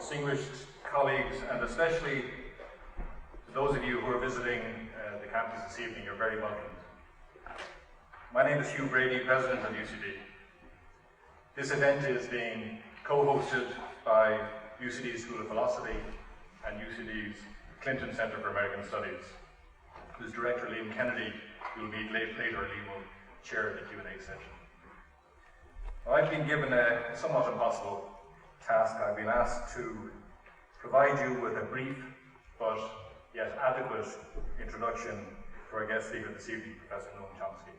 distinguished colleagues, and especially to those of you who are visiting the campus this evening, you're very welcome. My name is Hugh Brady, President of UCD. This event is being co-hosted by UCD School of Philosophy and UCD's Clinton Center for American Studies, whose director, Liam Kennedy, who will meet later, Liam will chair the Q&A session. I've been given a somewhat impossible task. I've been asked to provide you with a brief but yet adequate introduction to our guest speaker this evening, Professor Noam Chomsky.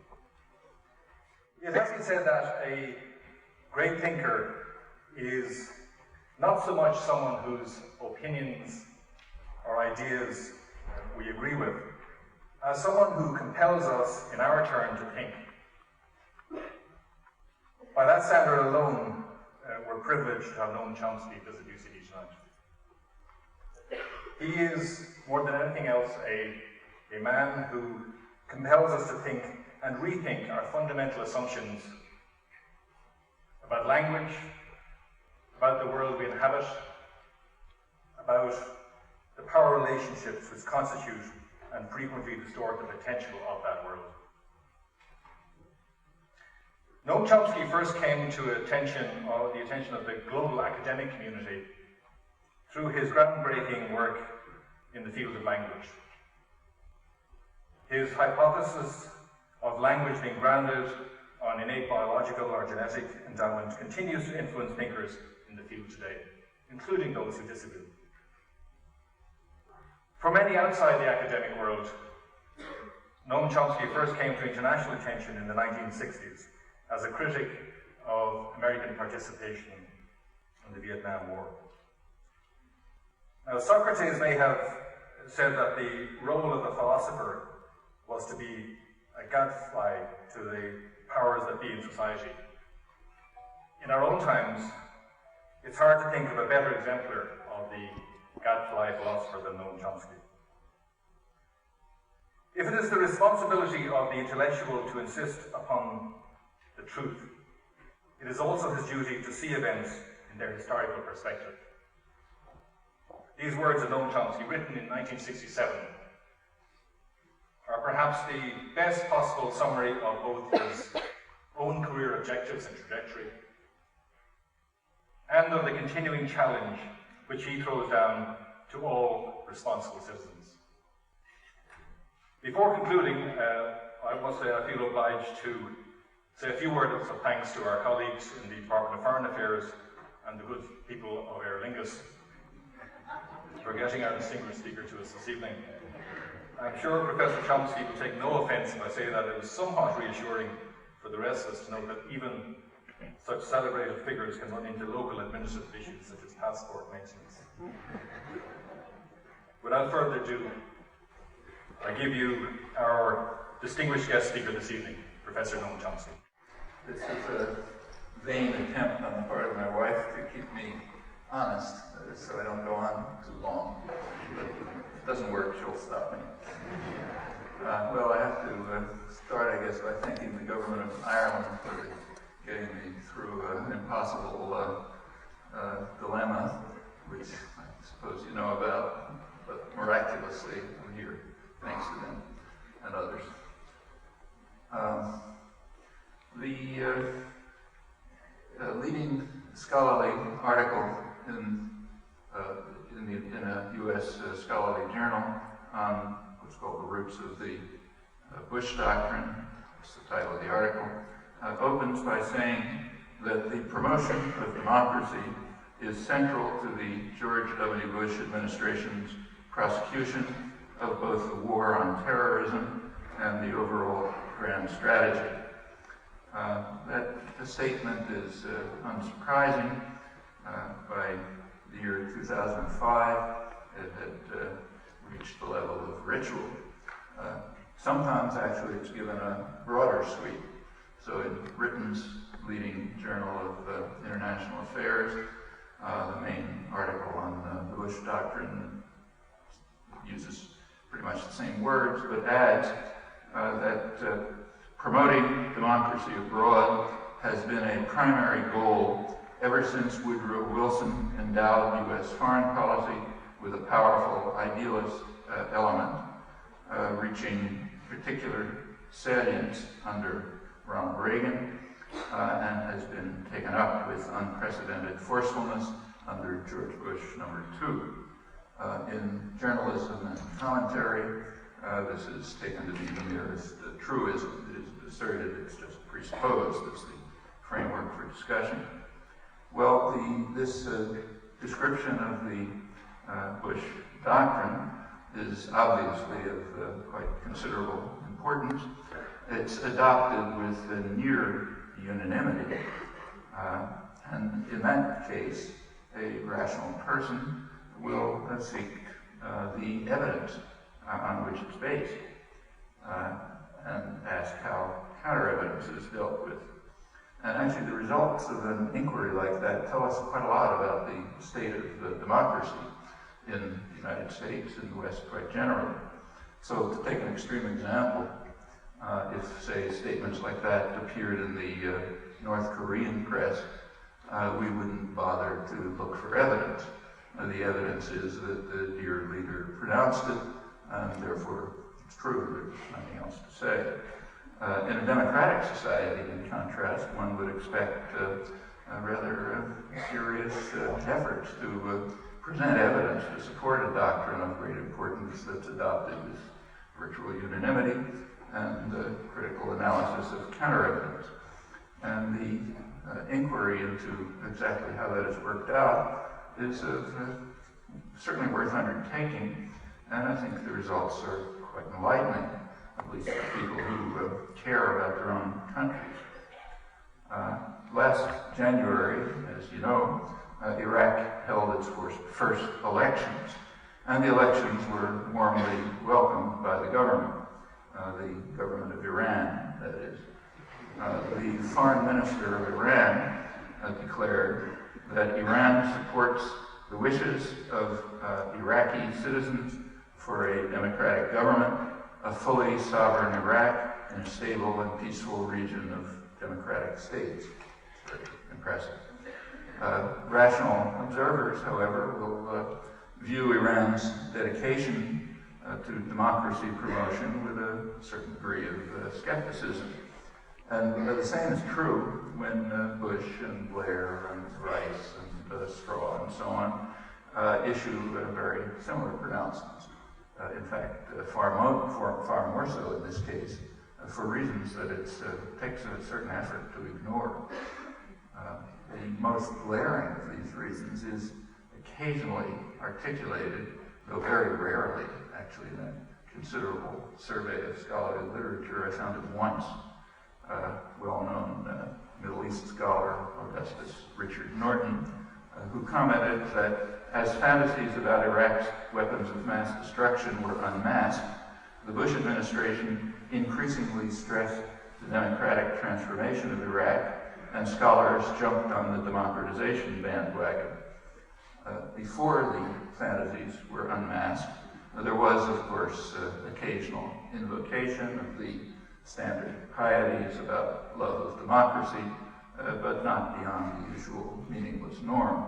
It has been said that a great thinker is not so much someone whose opinions or ideas we agree with, as someone who compels us in our turn to think. By that standard alone, we're privileged to have Noam Chomsky visit UCD tonight. He is, more than anything else, a man who compels us to think and rethink our fundamental assumptions about language, about the world we inhabit, about the power relationships which constitute and frequently distort the potential of that world. Noam Chomsky first came to the attention of the global academic community through his groundbreaking work in the field of language. His hypothesis of language being grounded on innate biological or genetic endowment continues to influence thinkers in the field today, including those who disagree. For many outside the academic world, Noam Chomsky first came to international attention in the 1960s as a critic of American participation in the Vietnam War. Now, Socrates may have said that the role of the philosopher was to be a gadfly to the powers that be in society. In our own times, it's hard to think of a better exemplar of the gadfly philosopher than Noam Chomsky. If it is the responsibility of the intellectual to insist upon the truth, it is also his duty to see events in their historical perspective. These words of Noam Chomsky, written in 1967, are perhaps the best possible summary of both his own career objectives and trajectory, and of the continuing challenge which he throws down to all responsible citizens. Before concluding, I must say I feel obliged to say a few words of thanks to our colleagues in the Department of Foreign Affairs and the good people of Aer Lingus for getting our distinguished speaker to us this evening. I'm sure Professor Chomsky will take no offence if I say that it was somewhat reassuring for the rest of us to know that even such celebrated figures can run into local administrative issues such as passport maintenance. Without further ado, I give you our distinguished guest speaker this evening, Professor Noam Chomsky. This is a vain attempt on the part of my wife to keep me honest, so I don't go on too long. But if it doesn't work, she'll stop me. Well, I have to start, I guess, by thanking the government of Ireland for getting me through an impossible dilemma, which I suppose you know about, but miraculously I'm here, thanks to them and others. The leading scholarly article in a U.S. scholarly journal on what's called the roots of the Bush Doctrine, that's the title of the article, opens by saying that the promotion of democracy is central to the George W. Bush administration's prosecution of both the war on terrorism and the overall grand strategy. That statement is unsurprising. By the year 2005, it had reached the level of ritual. Sometimes, actually, it's given a broader sweep. So in Britain's leading journal of international affairs, the main article on the Bush Doctrine uses pretty much the same words, but adds that promoting democracy abroad has been a primary goal ever since Woodrow Wilson endowed U.S. foreign policy with a powerful idealist element, reaching particular salience under Ronald Reagan, and has been taken up with unprecedented forcefulness under George Bush #2. In journalism and commentary, this is taken to be the merest truism. It is asserted, it's just presupposed as the framework for discussion. Well, this description of the Bush doctrine is obviously of quite considerable importance. It's adopted with a near unanimity, and in that case, a rational person will seek the evidence on which it's based, and ask how counter-evidence is dealt with. And actually the results of an inquiry like that tell us quite a lot about the state of democracy in the United States and the West quite generally. So to take an extreme example, if, say, statements like that appeared in the North Korean press, we wouldn't bother to look for evidence. The evidence is that the dear leader pronounced it, and therefore it's true, there's nothing else to say. In a democratic society, in contrast, one would expect a rather serious efforts to present evidence to support a doctrine of great importance that's adopted with virtual unanimity and critical analysis of counter-evidence. And the inquiry into exactly how that has worked out is certainly worth undertaking, and I think the results are quite enlightening, at least for people who care about their own countries. Last January, as you know, Iraq held its first elections, and the elections were warmly welcomed by the government of Iran, that is. The foreign minister of Iran declared that Iran supports the wishes of Iraqi citizens for a democratic government, a fully sovereign Iraq, and a stable and peaceful region of democratic states. It's very impressive. Rational observers, however, will view Iran's dedication to democracy promotion with a certain degree of skepticism. And the same is true when Bush and Blair and Rice and Straw and so on issue very similar pronouncements. In fact, far more so in this case, for reasons that it takes a certain effort to ignore. The most glaring of these reasons is occasionally articulated, though very rarely, actually, in a considerable survey of scholarly literature. I found it once. Well-known Middle East scholar, Augustus Richard Norton, who commented that as fantasies about Iraq's weapons of mass destruction were unmasked, the Bush administration increasingly stressed the democratic transformation of Iraq, and scholars jumped on the democratization bandwagon. Before the fantasies were unmasked, there was, of course, occasional invocation of the standard pieties about love of democracy, but not beyond the usual meaningless norm.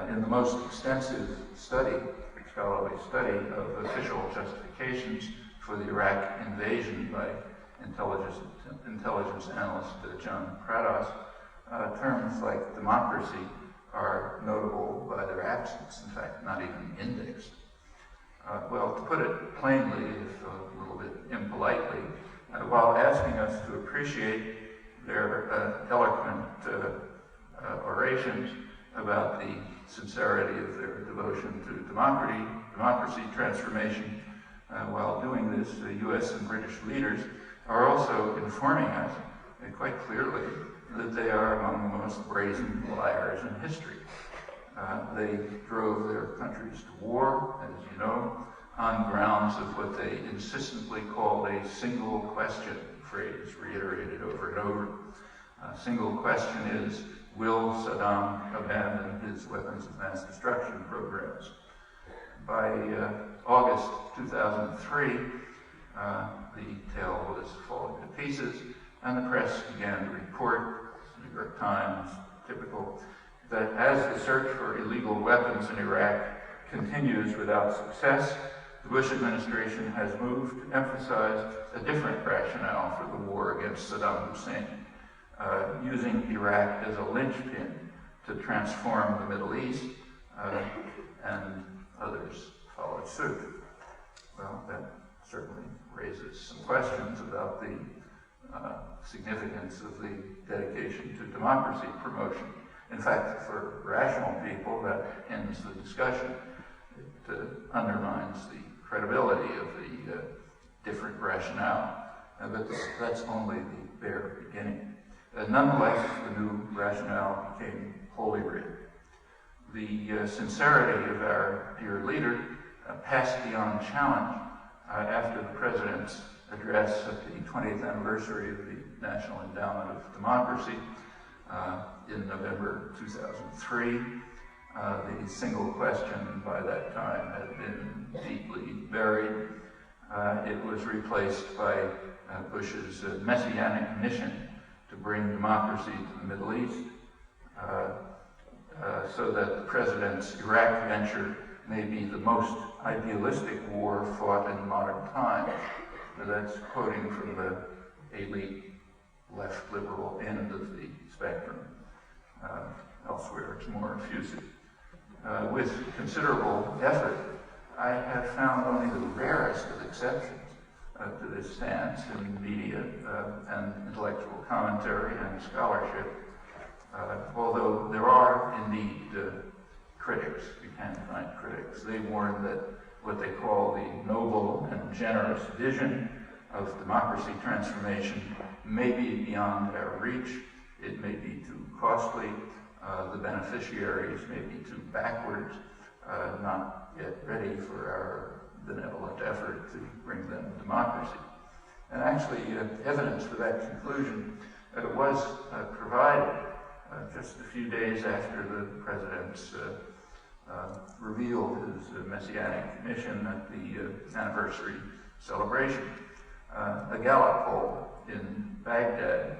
In the most extensive scholarly study of official justifications for the Iraq invasion by intelligence analyst John Prados, terms like democracy are notable by their absence, in fact, not even indexed. Well, to put it plainly, if a little bit impolitely, while asking us to appreciate their eloquent orations about the sincerity of their devotion to democracy transformation, while doing this, the U.S. and British leaders are also informing us quite clearly that they are among the most brazen liars in history. They drove their countries to war, as you know, on grounds of what they insistently called a single question, phrase reiterated over and over. Single question is, will Saddam abandon his weapons of mass destruction programs? By August 2003, the tale was falling to pieces, and the press began to report, New York Times, typical, that as the search for illegal weapons in Iraq continues without success, the Bush administration has moved to emphasize a different rationale for the war against Saddam Hussein, using Iraq as a linchpin to transform the Middle East, and others followed suit. Well, that certainly raises some questions about the significance of the dedication to democracy promotion. In fact, for rational people, that ends the discussion. It undermines the credibility of the different rationale. But that's only the bare beginning. Nonetheless, the new rationale became wholly writ. The sincerity of our dear leader passed beyond challenge after the president's address at the 20th anniversary of the National Endowment of Democracy in November 2003. The single question by that time had been deeply buried. It was replaced by Bush's messianic mission to bring democracy to the Middle East, so that the president's Iraq venture may be the most idealistic war fought in modern times. That's quoting from the elite left liberal end of the spectrum. Elsewhere, it's more effusive. With considerable effort, I have found only the rarest of exceptions to this stance in media and intellectual commentary and scholarship, although there are indeed critics. You can find critics. They warn that what they call the noble and generous vision of democracy transformation may be beyond our reach. It may be too costly. The beneficiaries may be too backwards, not yet ready for our benevolent effort to bring them democracy. And actually, evidence for that conclusion was provided just a few days after the president's revealed his messianic mission at the anniversary celebration. A Gallup poll in Baghdad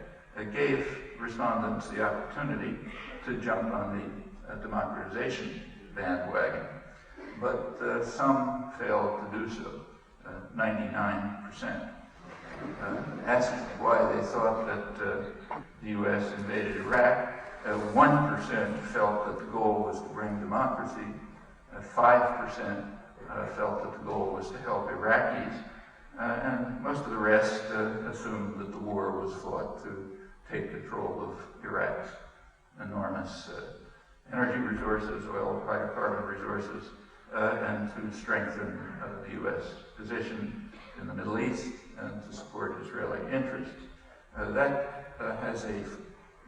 gave respondents the opportunity to jump on the democratization bandwagon, but some failed to do so, 99%. Asked why they thought that the U.S. invaded Iraq, 1% felt that the goal was to bring democracy, 5% felt that the goal was to help Iraqis, and most of the rest assumed that the war was fought to take control of Iraq's enormous energy resources, oil, hydrocarbon resources, and to strengthen the U.S. position in the Middle East and to support Israeli interests.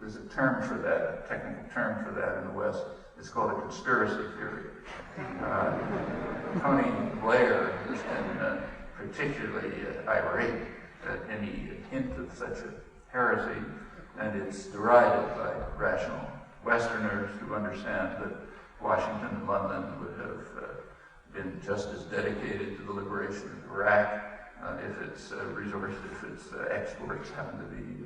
There's a term for that, a technical term for that in the West. It's called a conspiracy theory. Tony Blair has been particularly irate at any hint of such a heresy, and it's derided by rational Westerners who understand that Washington and London would have been just as dedicated to the liberation of Iraq if its exports happen to be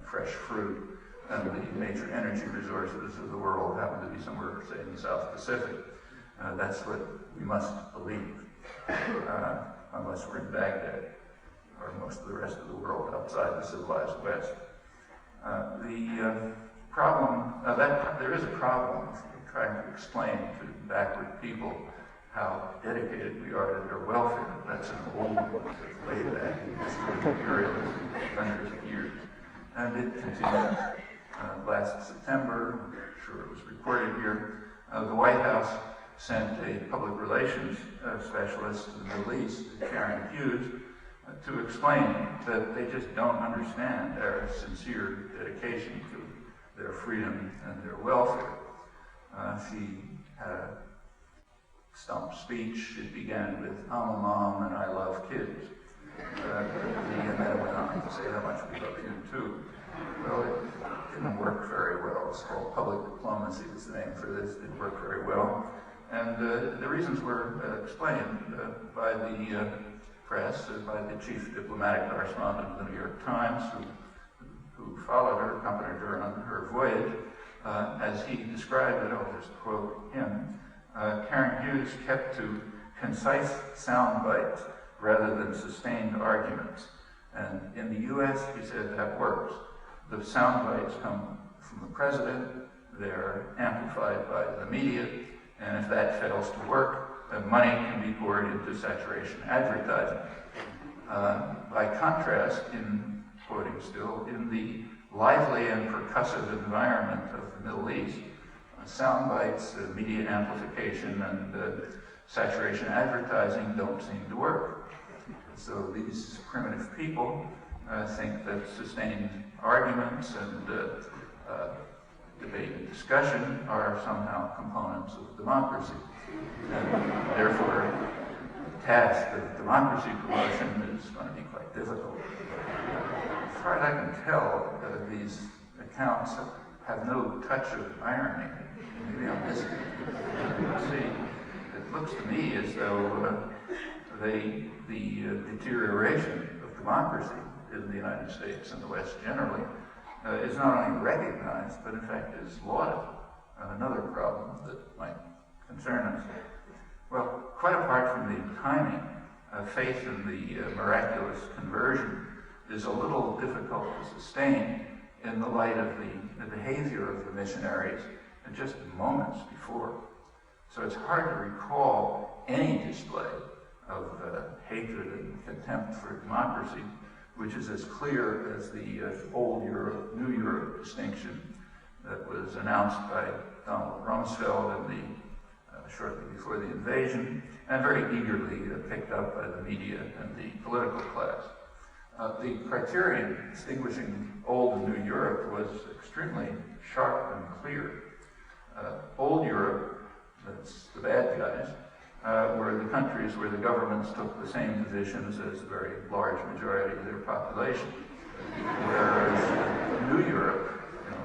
fresh fruit, and the major energy resources of the world happen to be somewhere, say, in the South Pacific. That's what we must believe, unless we're in Baghdad, or most of the rest of the world outside the civilized West. There is a problem with trying to explain to backward people how dedicated we are to their welfare. That's an old one, way back in the history of imperialism, hundreds of years. And it continues. Last September, I'm sure it was reported here, the White House sent a public relations specialist to the Middle East, Sharon Hughes, to explain that they just don't understand our sincere dedication to their freedom and their welfare. She had a stump speech. It began with, "I'm a mom and I love kids." And then it went on to say how much we love you too. Well, it didn't work very well. It's called public diplomacy, is the name for this. It didn't work very well. And the reasons were explained by the press, by the chief diplomatic correspondent of the New York Times, who followed her, accompanied her on her voyage. As he described it, I'll just quote him, Karen Hughes kept to concise sound bites rather than sustained arguments. And in the U.S., he said, that works. The sound bites come from the president, they're amplified by the media, and if that fails to work, then money can be poured into saturation advertising. By contrast, quoting still, in the lively and percussive environment of the Middle East, sound bites, media amplification, and saturation advertising don't seem to work. So these primitive people think that sustained arguments and debate and discussion are somehow components of democracy. And therefore, the task of democracy promotion is going to be quite difficult. As far as I can tell, these accounts have no touch of irony. Maybe I'm missing it. See, it looks to me as though the deterioration of democracy in the United States and the West generally is not only recognized, but in fact is lauded. Another problem that might concern us. Well, quite apart from the timing, faith in the miraculous conversion is a little difficult to sustain in the light of the behavior of the missionaries just moments before. So it's hard to recall any display of hatred and contempt for democracy, which is as clear as the old Europe, new Europe distinction that was announced by Donald Rumsfeld in shortly before the invasion, and very eagerly picked up by the media and the political class. The criterion distinguishing old and new Europe was extremely sharp and clear. Old Europe, that's the bad guys, were the countries where the governments took the same positions as the very large majority of their population. Whereas New Europe,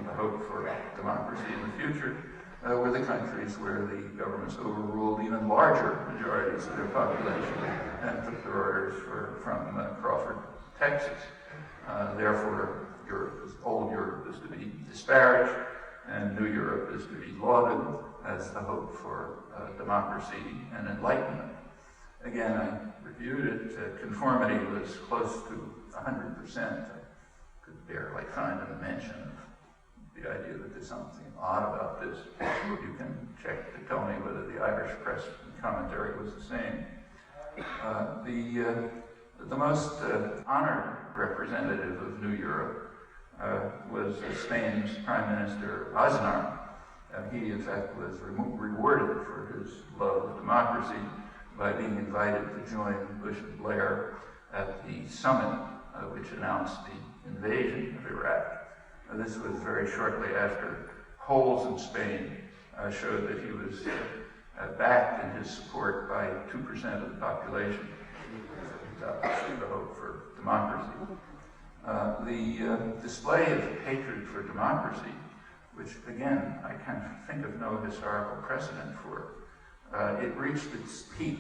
the hope for democracy in the future, were the countries where the governments overruled even larger majorities of their population and took their orders from Crawford, Texas. Therefore, old Europe is to be disparaged, and New Europe is to be lauded as the hope for democracy and enlightenment. Again, I reviewed it. Conformity was close to 100%. I could barely find a mention of the idea that there's something odd about this. You can check to tell me whether the Irish press commentary was the same. The most honored representative of New Europe was Spain's Prime Minister Aznar. He, in fact, was rewarded for his love of democracy by being invited to join Bush and Blair at the summit which announced the invasion of Iraq. This was very shortly after polls in Spain showed that he was backed in his support by 2% of the population. That was the hope for democracy. The display of hatred for democracy, which again I can think of no historical precedent for, it reached its peak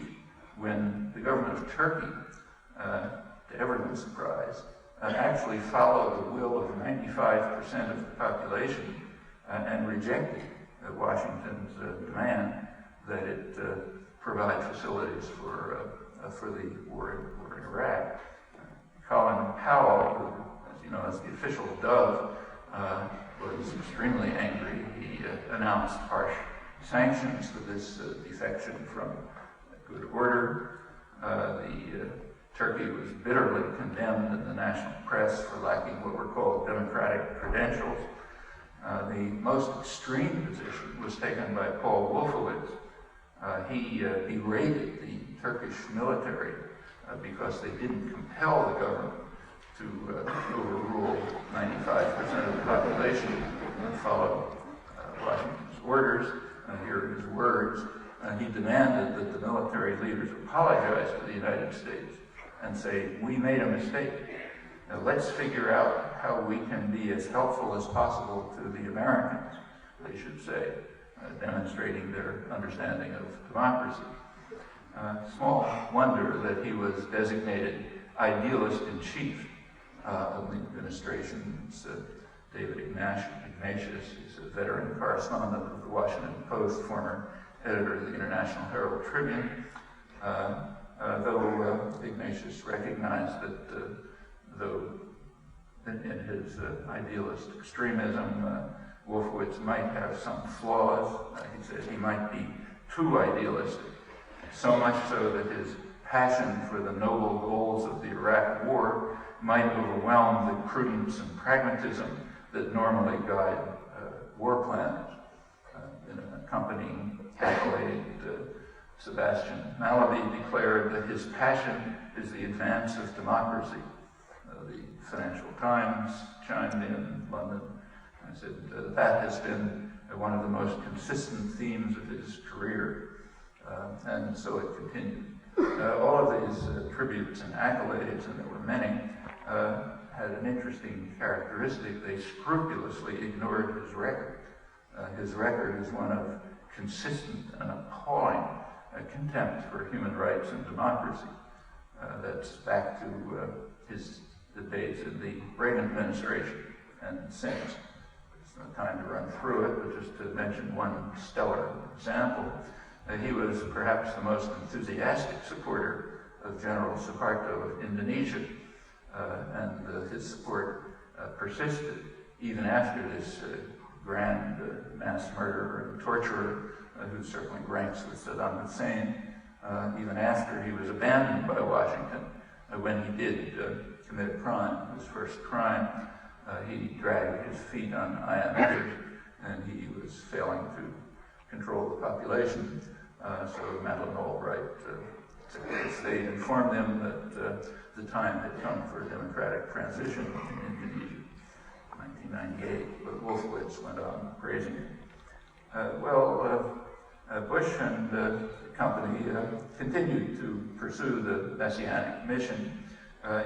when the government of Turkey, to everyone's surprise, actually followed the will of 95% of the population and rejected Washington's demand that it provide facilities for the war in Iraq. Colin Powell, who, as you know, is the official dove, was extremely angry. He announced harsh sanctions for this defection from good order. Turkey was bitterly condemned in the national press for lacking what were called democratic credentials. The most extreme position was taken by Paul Wolfowitz. He berated the Turkish military because they didn't compel the government to overrule 95% of the population and follow Washington's orders. Here are his words. He demanded that the military leaders apologize to the United States and say, we made a mistake. Now let's figure out how we can be as helpful as possible to the Americans, they should say, demonstrating their understanding of democracy. Small wonder that he was designated idealist in chief of the administration's David Ignatia. Ignatius. He's a veteran correspondent of the Washington Post, former editor of the International Herald Tribune. Though Ignatius recognized that though in his idealist extremism, Wolfowitz might have some flaws. He said he might be too idealistic, so much so that his passion for the noble goals of the Iraq War might overwhelm the prudence and pragmatism that normally guide war planners. In an accompanying accolade, Sebastian Mallaby declared that his passion is the advance of democracy. The Financial Times chimed in London and said that has been one of the most consistent themes of his career, and so it continued. All of these tributes and accolades, and there were many, had an interesting characteristic. They scrupulously ignored his record. His record is one of consistent and appalling contempt for human rights and democracy. That's back to his days in the Reagan administration and since. There's no time to run through it, but just to mention one stellar example. He was perhaps the most enthusiastic supporter of General Suharto of Indonesia, and his support persisted even after this grand mass murderer and torturer, who certainly ranks with Saddam Hussein, even after he was abandoned by Washington when he did commit a crime, his first crime. He dragged his feet on iron measures, and he was failing to control the population. So Madeleine Albright, Secretary of State, informed him that the time had come for a democratic transition in Indonesia, 1998. But Wolfowitz went on praising him. Bush and the company continued to pursue the Messianic mission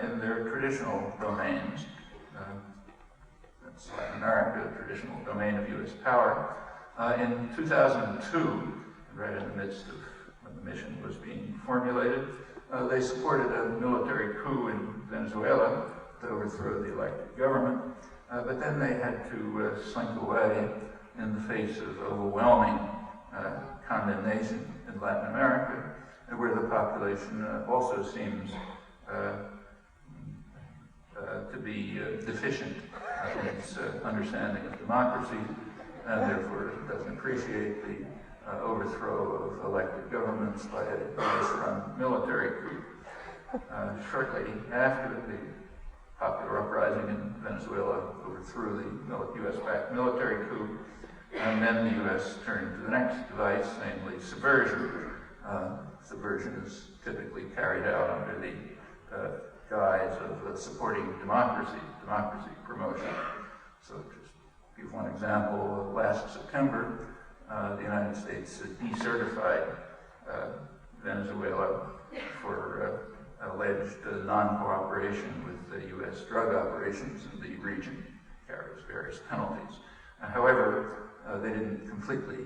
in their traditional domains. That's Latin America, the traditional domain of U.S. power. In 2002, right in the midst of when the mission was being formulated, they supported a military coup in Venezuela to overthrow the elected government, but then they had to slink away in the face of overwhelming condemnation in Latin America, where the population also seems to be deficient in its understanding of democracy, and therefore doesn't appreciate the overthrow of elected governments by a U.S.-run military coup. Shortly after the popular uprising in Venezuela overthrew the U.S.-backed military coup, and then the U.S. turned to the next device, namely subversion. Subversion is typically carried out under the guise of supporting democracy promotion. So just to give one example, last September, the United States decertified Venezuela for alleged non-cooperation with the U.S. drug operations in the region, carries various penalties. However, they didn't completely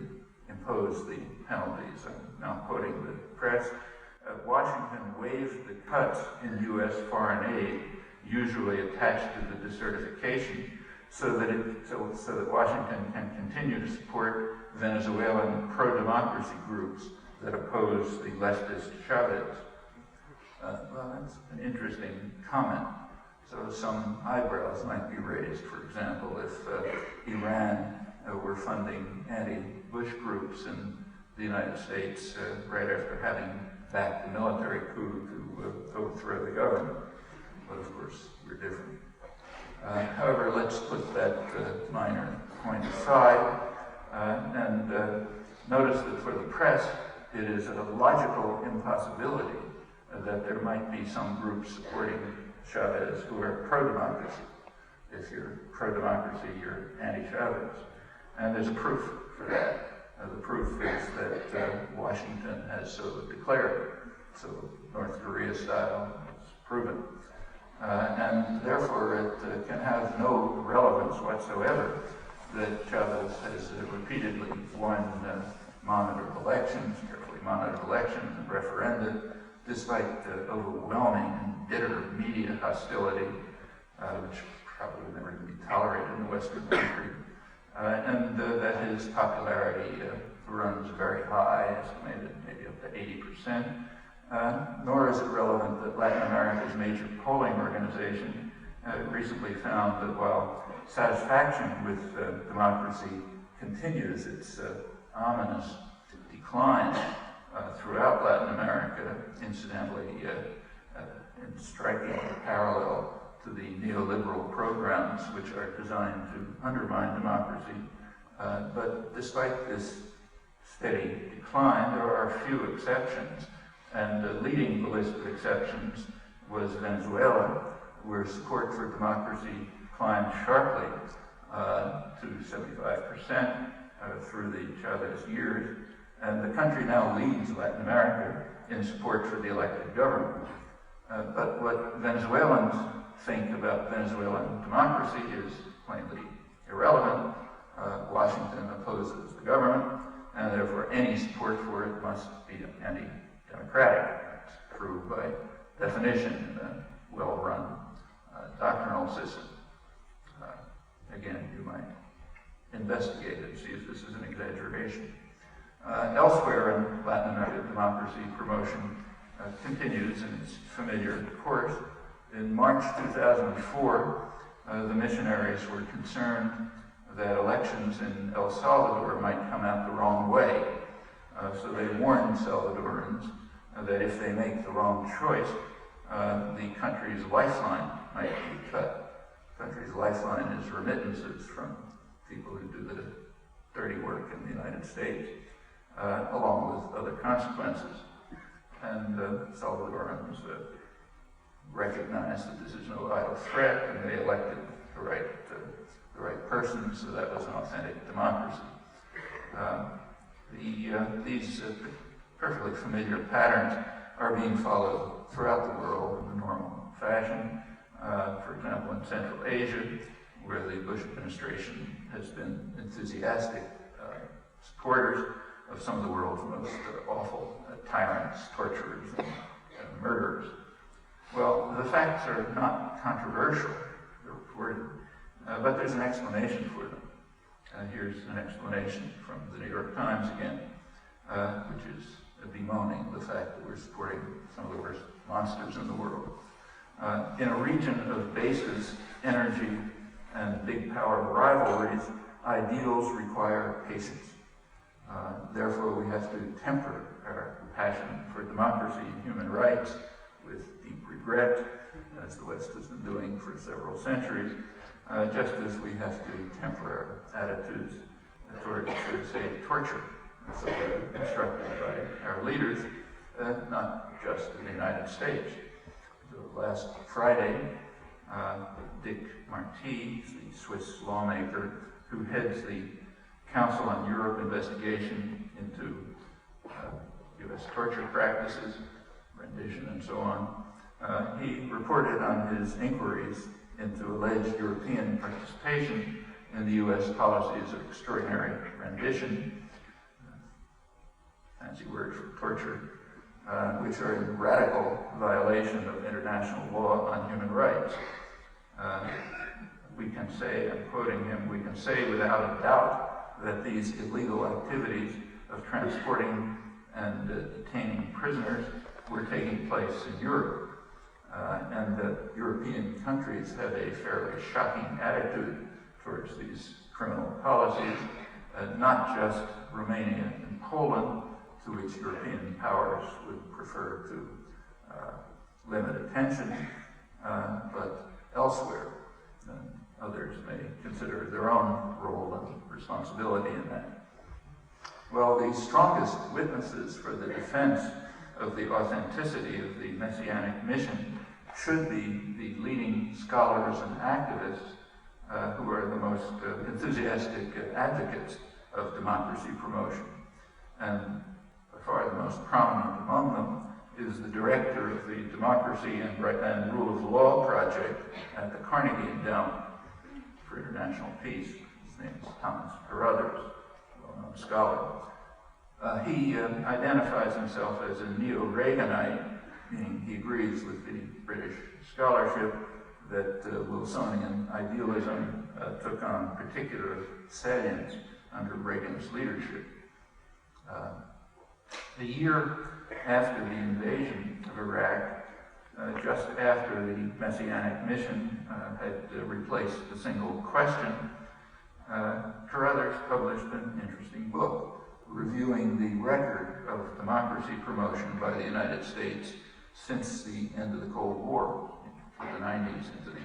impose the penalties. I'm now quoting the press. Washington waived the cuts in U.S. foreign aid usually attached to the decertification so that Washington can continue to support Venezuelan pro-democracy groups that oppose the leftist Chavez. Well, that's an interesting comment. So some eyebrows might be raised, for example, if Iran were funding anti-Bush groups in the United States right after having backed the military coup to overthrow the government. But of course, we're different. However, let's put that minor point aside and notice that for the press, it is a logical impossibility that there might be some groups supporting Chavez who are pro-democracy. If you're pro-democracy, you're anti-Chavez. And there's proof for that. The proof is that Washington has so declared. So North Korea style is proven. And therefore it can have no relevance whatsoever that Chavez has repeatedly won monitored elections, carefully monitored elections and referenda, despite overwhelming and bitter media hostility, which probably would never be tolerated in the Western country, and that his popularity runs very high, estimated maybe up to 80%. Nor is it relevant that Latin America's major polling organization recently found that while satisfaction with democracy continues its ominous decline throughout Latin America, incidentally in striking parallel to the neoliberal programs which are designed to undermine democracy. But despite this steady decline, there are a few exceptions, and leading the list of exceptions was Venezuela, where support for democracy climbed sharply to 75% through the Chavez years, and the country now leads Latin America in support for the elected government. But what Venezuelans think about Venezuelan democracy is plainly irrelevant. Washington opposes the government, and therefore any support for it must be anti-democratic. That's true by definition in a well-run doctrinal system. Again, you might investigate it and see if this is an exaggeration. Elsewhere in Latin America, democracy promotion continues in its familiar course. In March 2004, the missionaries were concerned that elections in El Salvador might come out the wrong way. So they warned Salvadorans that if they make the wrong choice, the country's lifeline might be cut. The country's lifeline is remittances from people who do the dirty work in the United States, along with other consequences. And Salvadorans recognized that this is no idle threat, and they elected the right person, so that was an authentic democracy. These perfectly familiar patterns are being followed throughout the world in the normal fashion. For example, in Central Asia, where the Bush administration has been enthusiastic supporters of some of the world's most awful tyrants, torturers, and murderers. Well, the facts are not controversial, they're reported, but there's an explanation for them. Here's an explanation from the New York Times again, which is bemoaning the fact that we're supporting some of the worst monsters in the world. In a region of bases, energy, and big power rivalries, ideals require patience. Therefore, we have to temper our passion for democracy and human rights with deep regret, as the West has been doing for several centuries, just as we have to temper our attitudes towards, say, torture, so instructed by our leaders, not just in the United States. So last Friday, Dick Marty, the Swiss lawmaker who heads the Council on Europe investigation into U.S. torture practices, rendition, and so on, he reported on his inquiries into alleged European participation in the U.S. policies of extraordinary rendition, fancy word for torture, which are in radical violation of international law on human rights. We can say, I'm quoting him, we can say without a doubt that these illegal activities of transporting and detaining prisoners were taking place in Europe, and that European countries have a fairly shocking attitude towards these criminal policies, not just Romania and Poland, to which European powers would prefer to limit attention, but elsewhere. Others may consider their own role and responsibility in that. Well, the strongest witnesses for the defense of the authenticity of the Messianic mission should be the leading scholars and activists who are the most enthusiastic advocates of democracy promotion. And by far the most prominent among them is the director of the Democracy and Rule of Law Project at the Carnegie Endowment for International Peace. His name is Thomas Carruthers, a well-known scholar. He identifies himself as a neo-Reaganite, meaning he agrees with the British scholarship that Wilsonian idealism took on particular salience under Reagan's leadership. A year after the invasion of Iraq, just after the Messianic mission had replaced the single question, Carruthers published an interesting book reviewing the record of democracy promotion by the United States since the end of the Cold War, from the 90s into the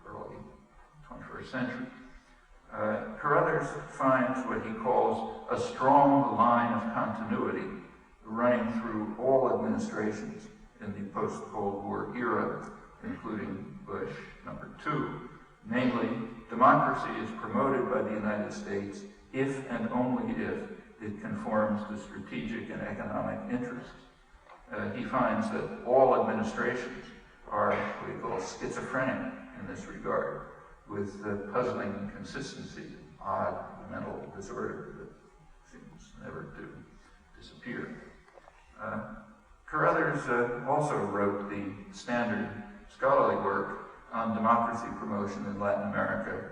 early 21st century. Carruthers finds what he calls a strong line of continuity running through all administrations in the post-Cold War era, including Bush #2. Namely, democracy is promoted by the United States if and only if it conforms to strategic and economic interests. He finds that all administrations are what he calls schizophrenic in this regard, with puzzling consistency, odd mental disorder that seems never to disappear. Carruthers also wrote the standard scholarly work on democracy promotion in Latin America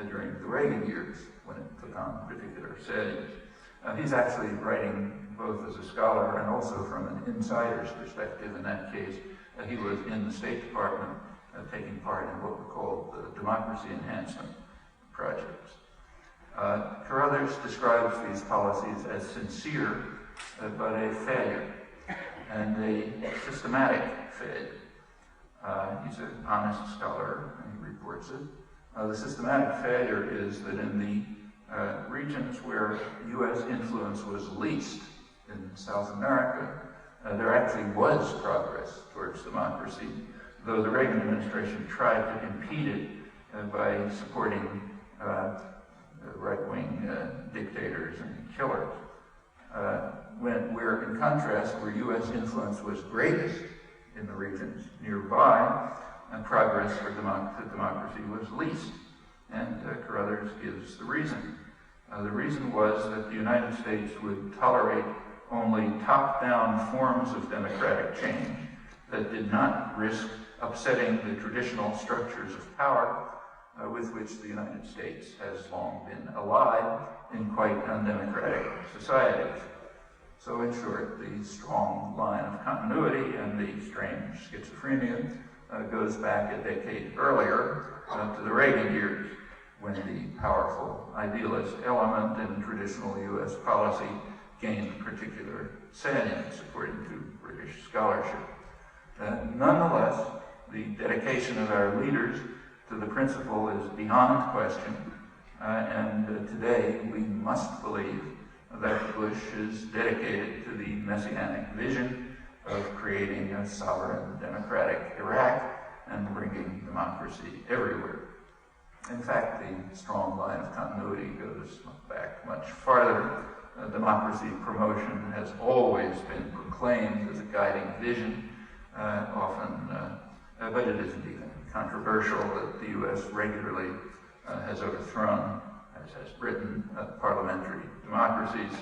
during the Reagan years, when it took on particular salience. He's actually writing both as a scholar and also from an insider's perspective. In that case, he was in the State Department taking part in what were called the democracy enhancement projects. Carruthers describes these policies as sincere, but a failure, and a systematic failure. He's an honest scholar, and he reports it. The systematic failure is that in the regions where U.S. influence was least, in South America, there actually was progress towards democracy, though the Reagan administration tried to impede it by supporting right-wing dictators and killers. Where, in contrast, where U.S. influence was greatest in the regions nearby, and progress for democracy was least. And Carruthers gives the reason. The reason was that the United States would tolerate only top-down forms of democratic change that did not risk upsetting the traditional structures of power with which the United States has long been allied in quite undemocratic societies. So in short, the strong line of continuity and the strange schizophrenia goes back a decade earlier to the Reagan years, when the powerful idealist element in traditional U.S. policy gained particular salience, according to British scholarship. Nonetheless, the dedication of our leaders to the principle is beyond question, and today we must believe that Bush is dedicated to the messianic vision of creating a sovereign democratic Iraq and bringing democracy everywhere. In fact, the strong line of continuity goes back much farther. Democracy promotion has always been proclaimed as a guiding vision, but it isn't even controversial that the U.S. regularly has overthrown, as has Britain, parliamentary democracies,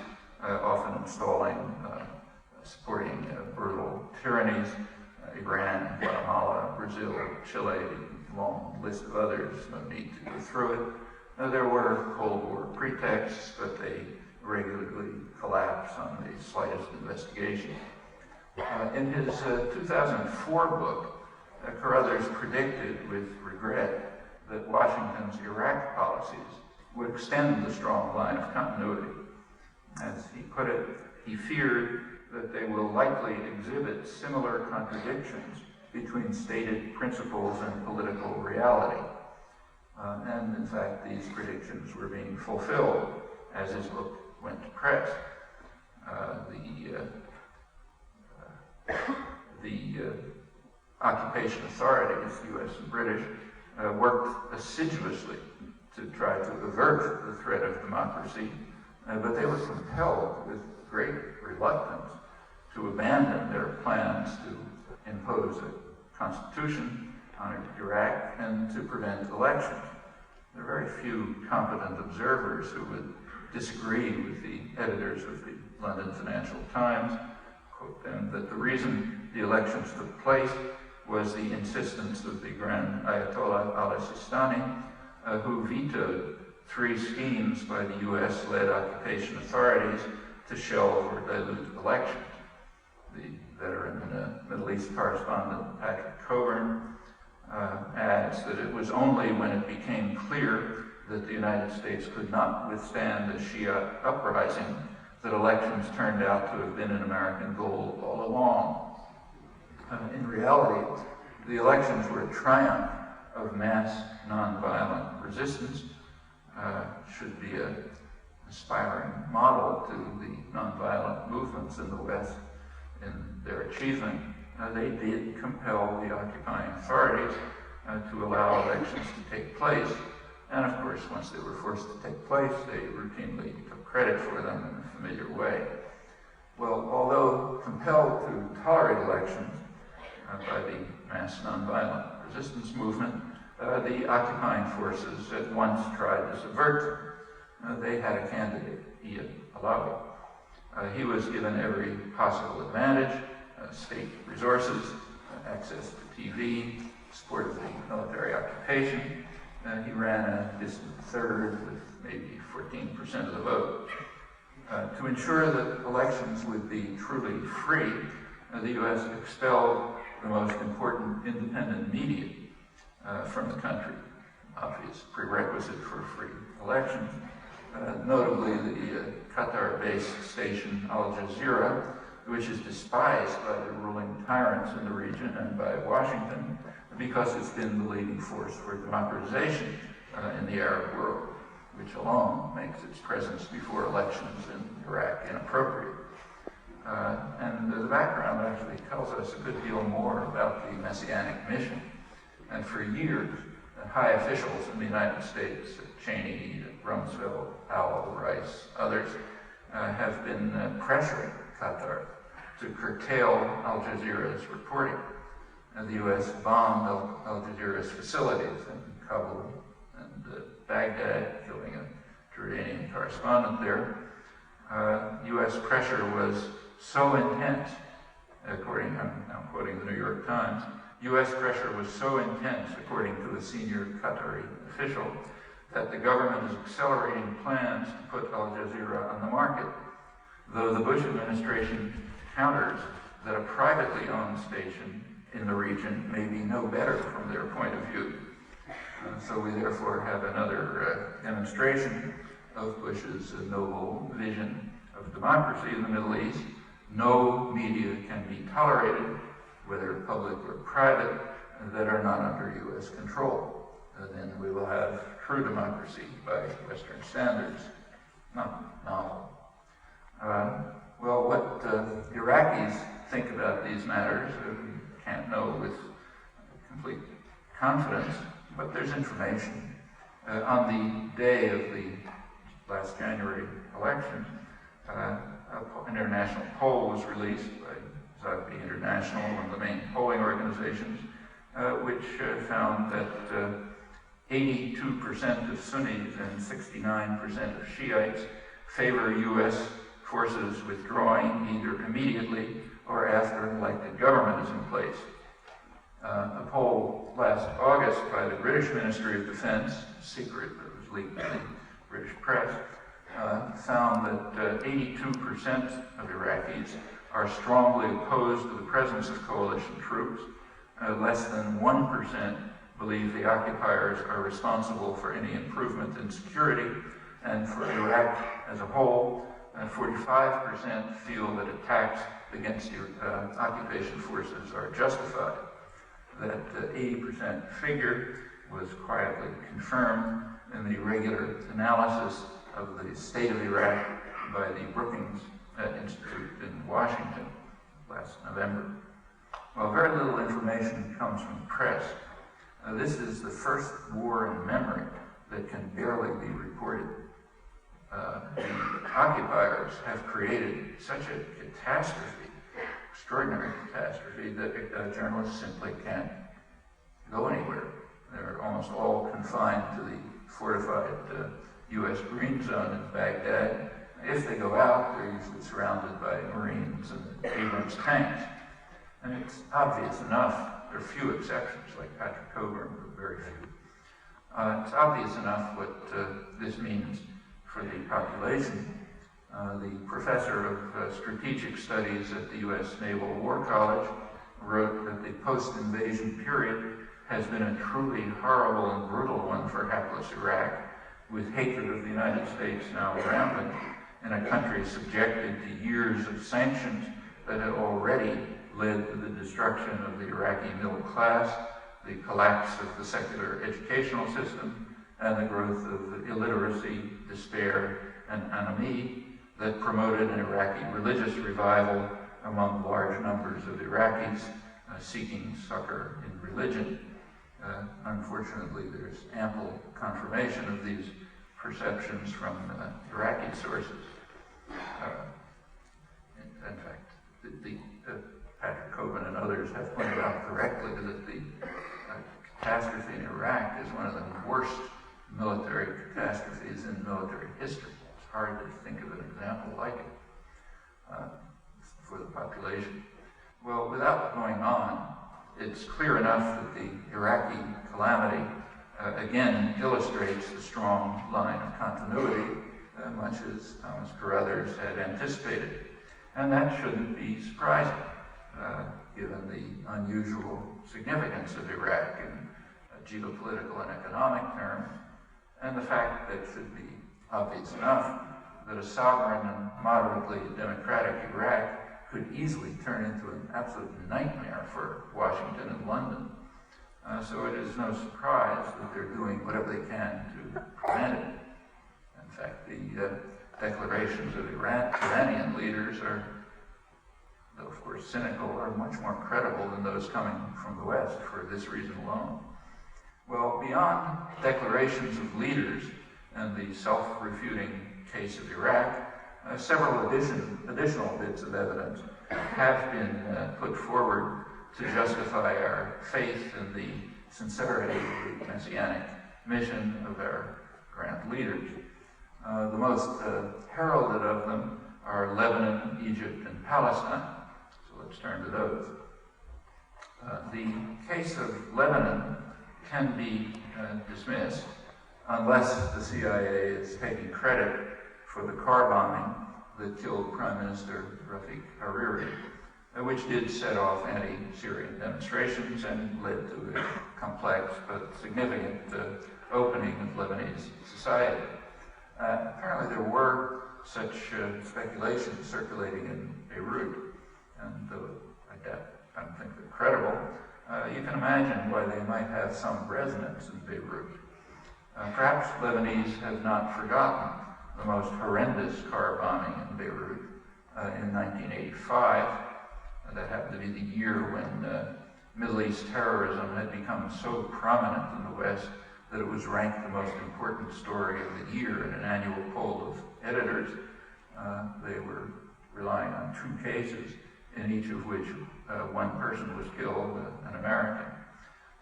often supporting brutal tyrannies, Iran, Guatemala, Brazil, Chile, long list of others, no need to go through it. There were Cold War pretexts, but they regularly collapse on the slightest investigation. In his 2004 book, Carruthers predicted with regret that Washington's Iraq policies would extend the strong line of continuity. As he put it, he feared that they will likely exhibit similar contradictions between stated principles and political reality. And in fact, these predictions were being fulfilled as his book went to press. The occupation authorities, US and British, worked assiduously to try to avert the threat of democracy, but they were compelled with great reluctance to abandon their plans to impose a constitution on Iraq and to prevent elections. There are very few competent observers who would disagree with the editors of the London Financial Times, quote them, that the reason the elections took place was the insistence of the Grand Ayatollah al-Sistani, who vetoed 3 schemes by the U.S.-led occupation authorities to shelve or dilute elections. The veteran Middle East correspondent Patrick Coburn adds that it was only when it became clear that the United States could not withstand a Shia uprising that elections turned out to have been an American goal all along. In reality, the elections were a triumph of mass nonviolent resistance, should be an aspiring model to the nonviolent movements in the West in their achievement. They did compel the occupying authorities to allow elections to take place. And of course, once they were forced to take place, they routinely took credit for them in a familiar way. Well, although compelled to tolerate elections by the mass nonviolent resistance movement, the occupying forces at once tried to subvert them. They had a candidate, Ian Alawi. He was given every possible advantage, state resources, access to TV, support of the military occupation. He ran a distant third with maybe 14% of the vote. To ensure that elections would be truly free, the U.S. expelled the most important independent media from the country, obvious prerequisite for free elections. Notably the Qatar-based station Al Jazeera, which is despised by the ruling tyrants in the region and by Washington because it's been the leading force for democratization in the Arab world, which alone makes its presence before elections in Iraq inappropriate. And the background actually tells us a good deal more about the Messianic mission. And for years, high officials in the United States, Cheney, Rumsfeld, Powell, Rice, others, have been pressuring Qatar to curtail Al Jazeera's reporting. The U.S. bombed Al Jazeera's facilities in Kabul and Baghdad, killing a Jordanian correspondent there. U.S. pressure was so intense, I'm quoting the New York Times, U.S. pressure was so intense, according to a senior Qatari official, that the government is accelerating plans to put Al Jazeera on the market, though the Bush administration counters that a privately owned station in the region may be no better from their point of view. So we therefore have another demonstration of Bush's noble vision of democracy in the Middle East. No media can be tolerated, whether public or private, that are not under U.S. control. Then we will have true democracy by Western standards, not novel. Well, what Iraqis think about these matters, we can't know with complete confidence, but there's information. On the day of the last January election, an international poll was released by Zagbi International, one of the main polling organizations, which found that 82% of Sunnis and 69% of Shiites favor U.S. forces withdrawing either immediately or after an elected government is in place. A poll last August by the British Ministry of Defense, secret that was leaked to the British press, found that 82% of Iraqis are strongly opposed to the presence of coalition troops. Less than 1% believe the occupiers are responsible for any improvement in security, and for Iraq as a whole, 45% feel that attacks against occupation forces are justified. That 80% figure was quietly confirmed in the regular analysis of the state of Iraq by the Brookings Institute in Washington last November. Well, very little information comes from the press. This is the first war in memory that can barely be reported. The occupiers have created such a catastrophe, extraordinary catastrophe, that journalists simply can't go anywhere. They're almost all confined to the fortified U.S. Green Zone in Baghdad. If they go out, they're usually surrounded by Marines and Abrams tanks. And it's obvious enough There are few exceptions, like Patrick Coburn, but very few. It's obvious enough what this means for the population. The professor of strategic studies at the U.S. Naval War College wrote that the post-invasion period has been a truly horrible and brutal one for hapless Iraq, with hatred of the United States now rampant in a country subjected to years of sanctions that had already led to the destruction of the Iraqi middle class, the collapse of the secular educational system, and the growth of illiteracy, despair, and anomie that promoted an Iraqi religious revival among large numbers of Iraqis seeking succor in religion. Unfortunately, there's ample confirmation of these perceptions from Iraqi sources. In fact, Patrick Coburn and others have pointed out correctly that the catastrophe in Iraq is one of the worst military catastrophes in military history. It's hard to think of an example like it for the population. Well, without going on, it's clear enough that the Iraqi calamity again illustrates the strong line of continuity, much as Thomas Carruthers had anticipated. And that shouldn't be surprising, given the unusual significance of Iraq in geopolitical and economic terms, and the fact that should be obvious enough that a sovereign and moderately democratic Iraq could easily turn into an absolute nightmare for Washington and London. So it is no surprise that they're doing whatever they can to prevent it. In fact, the declarations of Iranian leaders are, though of course cynical, are much more credible than those coming from the West for this reason alone. Well, beyond declarations of leaders and the self-refuting case of Iraq, several additional bits of evidence have been put forward to justify our faith in the sincerity of the messianic mission of our grand leaders. The most heralded of them are Lebanon, Egypt, and Palestine. So let's turn to those. The case of Lebanon can be dismissed unless the CIA is taking credit for the car bombing that killed Prime Minister Rafiq Hariri, which did set off anti-Syrian demonstrations and led to a complex but significant opening of Lebanese society. Apparently there were such speculations circulating in Beirut, and though I don't think they're credible, you can imagine why they might have some resonance in Beirut. Perhaps Lebanese have not forgotten the most horrendous car bombing in Beirut in 1985. That happened to be the year when Middle East terrorism had become so prominent in the West that it was ranked the most important story of the year in an annual poll of editors. They were relying on 2 cases, in each of which one person was killed, an American.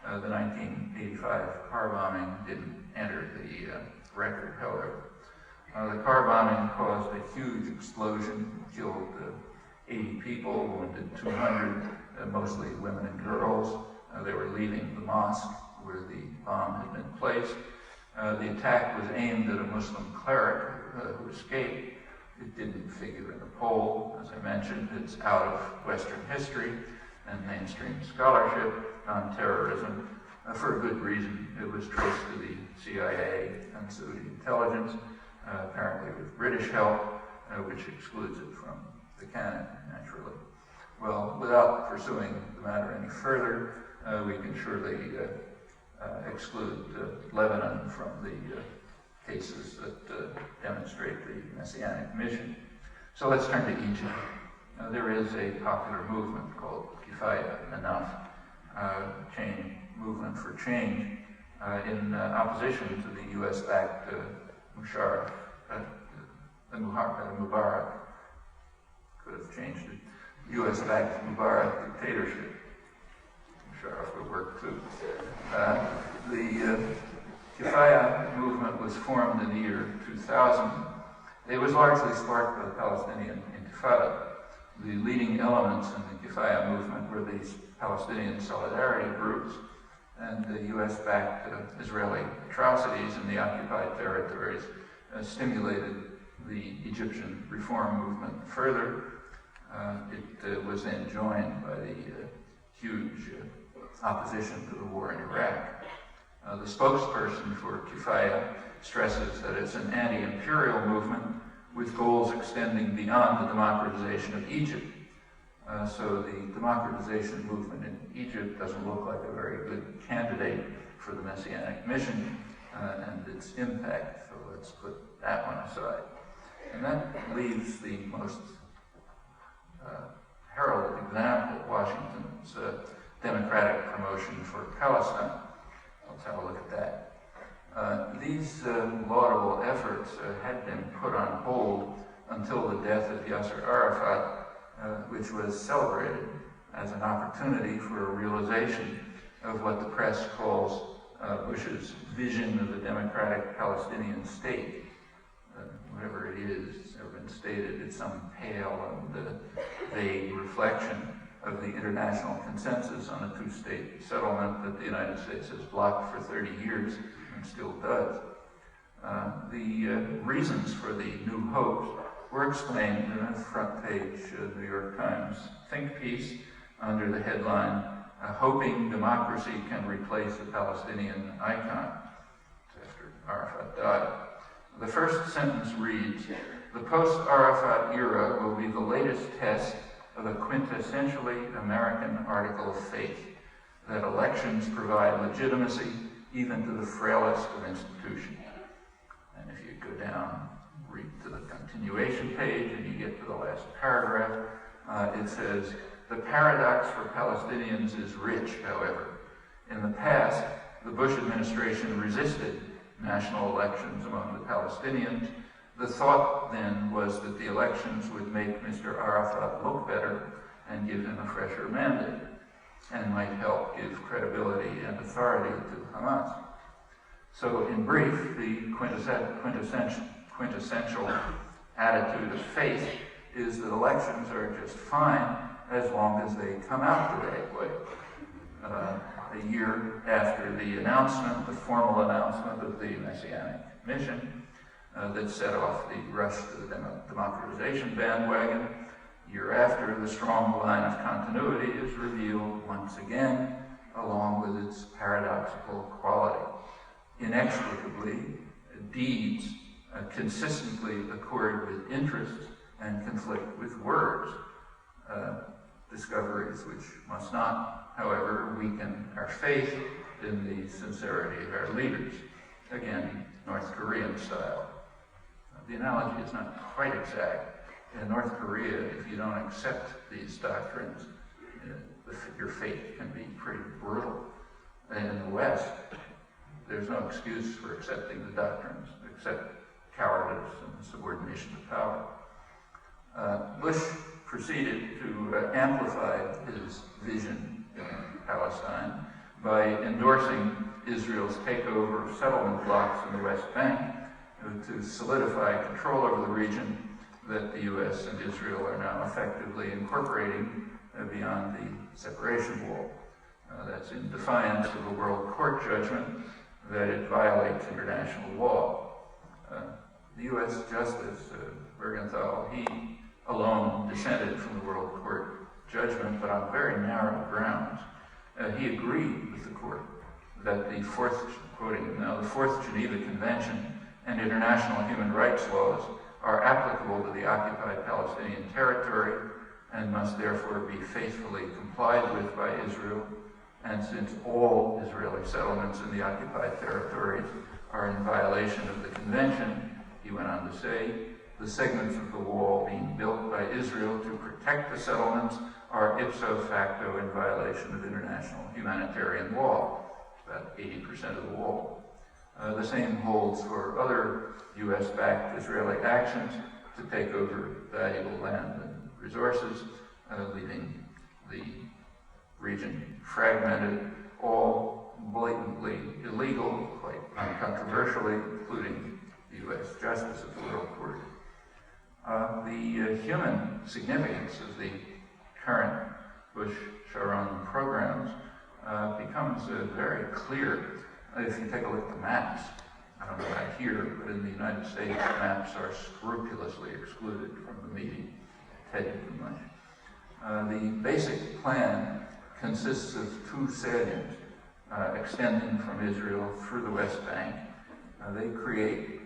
The 1985 car bombing didn't enter the record, however. The car bombing caused a huge explosion, killed 80 people, wounded 200, mostly women and girls. They were leaving the mosque where the bomb had been placed. The attack was aimed at a Muslim cleric who escaped. It didn't figure in the poll. As I mentioned, it's out of Western history and mainstream scholarship on terrorism. For a good reason. It was traced to the CIA and Saudi intelligence, apparently with British help, which excludes it from the canon, naturally. Well, without pursuing the matter any further, we can surely exclude Lebanon from the cases that demonstrate the messianic mission. So let's turn to Egypt. There is a popular movement called Kefaya, enough, movement for change, in opposition to the U.S.-backed Mubarak, could have changed it, U.S.-backed Mubarak dictatorship. Musharraf would work too. The Kefaya movement was formed in the year 2000. It was largely sparked by the Palestinian Intifada, The leading elements in the Kefaya movement were these Palestinian solidarity groups, and the U.S.-backed Israeli atrocities in the occupied territories stimulated the Egyptian reform movement further. It was then joined by the huge opposition to the war in Iraq. The spokesperson for Kefaya stresses that it's an anti-imperial movement with goals extending beyond the democratization of Egypt. So the democratization movement in Egypt doesn't look like a very good candidate for the Messianic mission and its impact, so let's put that one aside. And that leaves the most heralded example, Washington's democratic promotion for Palestine. Let's have a look at that. These laudable efforts had been put on hold until the death of Yasser Arafat, which was celebrated as an opportunity for a realization of what the press calls Bush's vision of a democratic Palestinian state. Whatever it is, it's never been stated, it's some pale and vague reflection of the international consensus on a two-state settlement that the United States has blocked for 30 years and still does. The reasons for the new hopes were explained in a front-page New York Times think piece under the headline, "Hoping Democracy Can Replace a Palestinian Icon," after Arafat died. The first sentence reads, "The post-Arafat era will be the latest test of a quintessentially American article of faith, that elections provide legitimacy even to the frailest of institutions." And if you go down, read to the continuation page, and you get to the last paragraph, it says, "The paradox for Palestinians is rich, however. In the past, the Bush administration resisted national elections among the Palestinians. The thought then was that the elections would make Mr. Arafat look better and give him a fresher mandate, and might help give credibility and authority to Hamas. So in brief, the quintessential attitude of faith is that elections are just fine as long as they come out the right way. A year after the announcement, the formal announcement of the Messianic mission that set off the rush to the democratization bandwagon, year after, the strong line of continuity is revealed once again, along with its paradoxical quality. Inexplicably, deeds consistently accord with interests and conflict with words, discoveries which must not, however, weaken our faith in the sincerity of our leaders. Again, North Korean style. The analogy is not quite exact. In North Korea, if you don't accept these doctrines, your faith can be pretty brutal. And in the West, there's no excuse for accepting the doctrines except cowardice and subordination to power. Bush proceeded to amplify his vision in Palestine by endorsing Israel's takeover of settlement blocks in the West Bank to solidify control over the region that the U.S. and Israel are now effectively incorporating beyond the separation wall. That's in defiance of a World Court judgment that it violates international law. The U.S. Justice, Bergenthal, he alone dissented from the World Court judgment, but on very narrow grounds. He agreed with the court that the fourth Geneva Convention and international human rights laws are applicable to the occupied Palestinian territory and must therefore be faithfully complied with by Israel. And since all Israeli settlements in the occupied territories are in violation of the convention, he went on to say, the segments of the wall being built by Israel to protect the settlements are ipso facto in violation of international humanitarian law, about 80% of the wall. The same holds for other U.S.-backed Israeli actions to take over valuable land and resources, leaving the region fragmented, all blatantly illegal, quite uncontroversially, including the U.S. Justice of the World Court. The human significance of the current Bush-Sharon programs becomes very clear if you take a look at the maps. I don't know about here, but in the United States, maps are scrupulously excluded from the meeting. I tell you too much. The basic plan consists of two salients extending from Israel through the West Bank. They create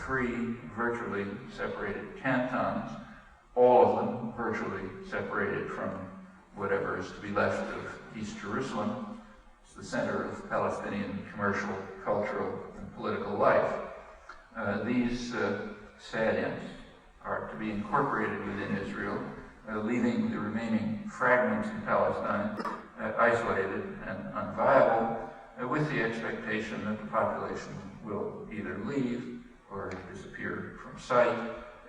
three virtually separated cantons, all of them virtually separated from whatever is to be left of East Jerusalem. It's the center of Palestinian commercial, cultural, and political life. These salients are to be incorporated within Israel, leaving the remaining fragments in Palestine isolated and unviable, with the expectation that the population will either leave or disappear from sight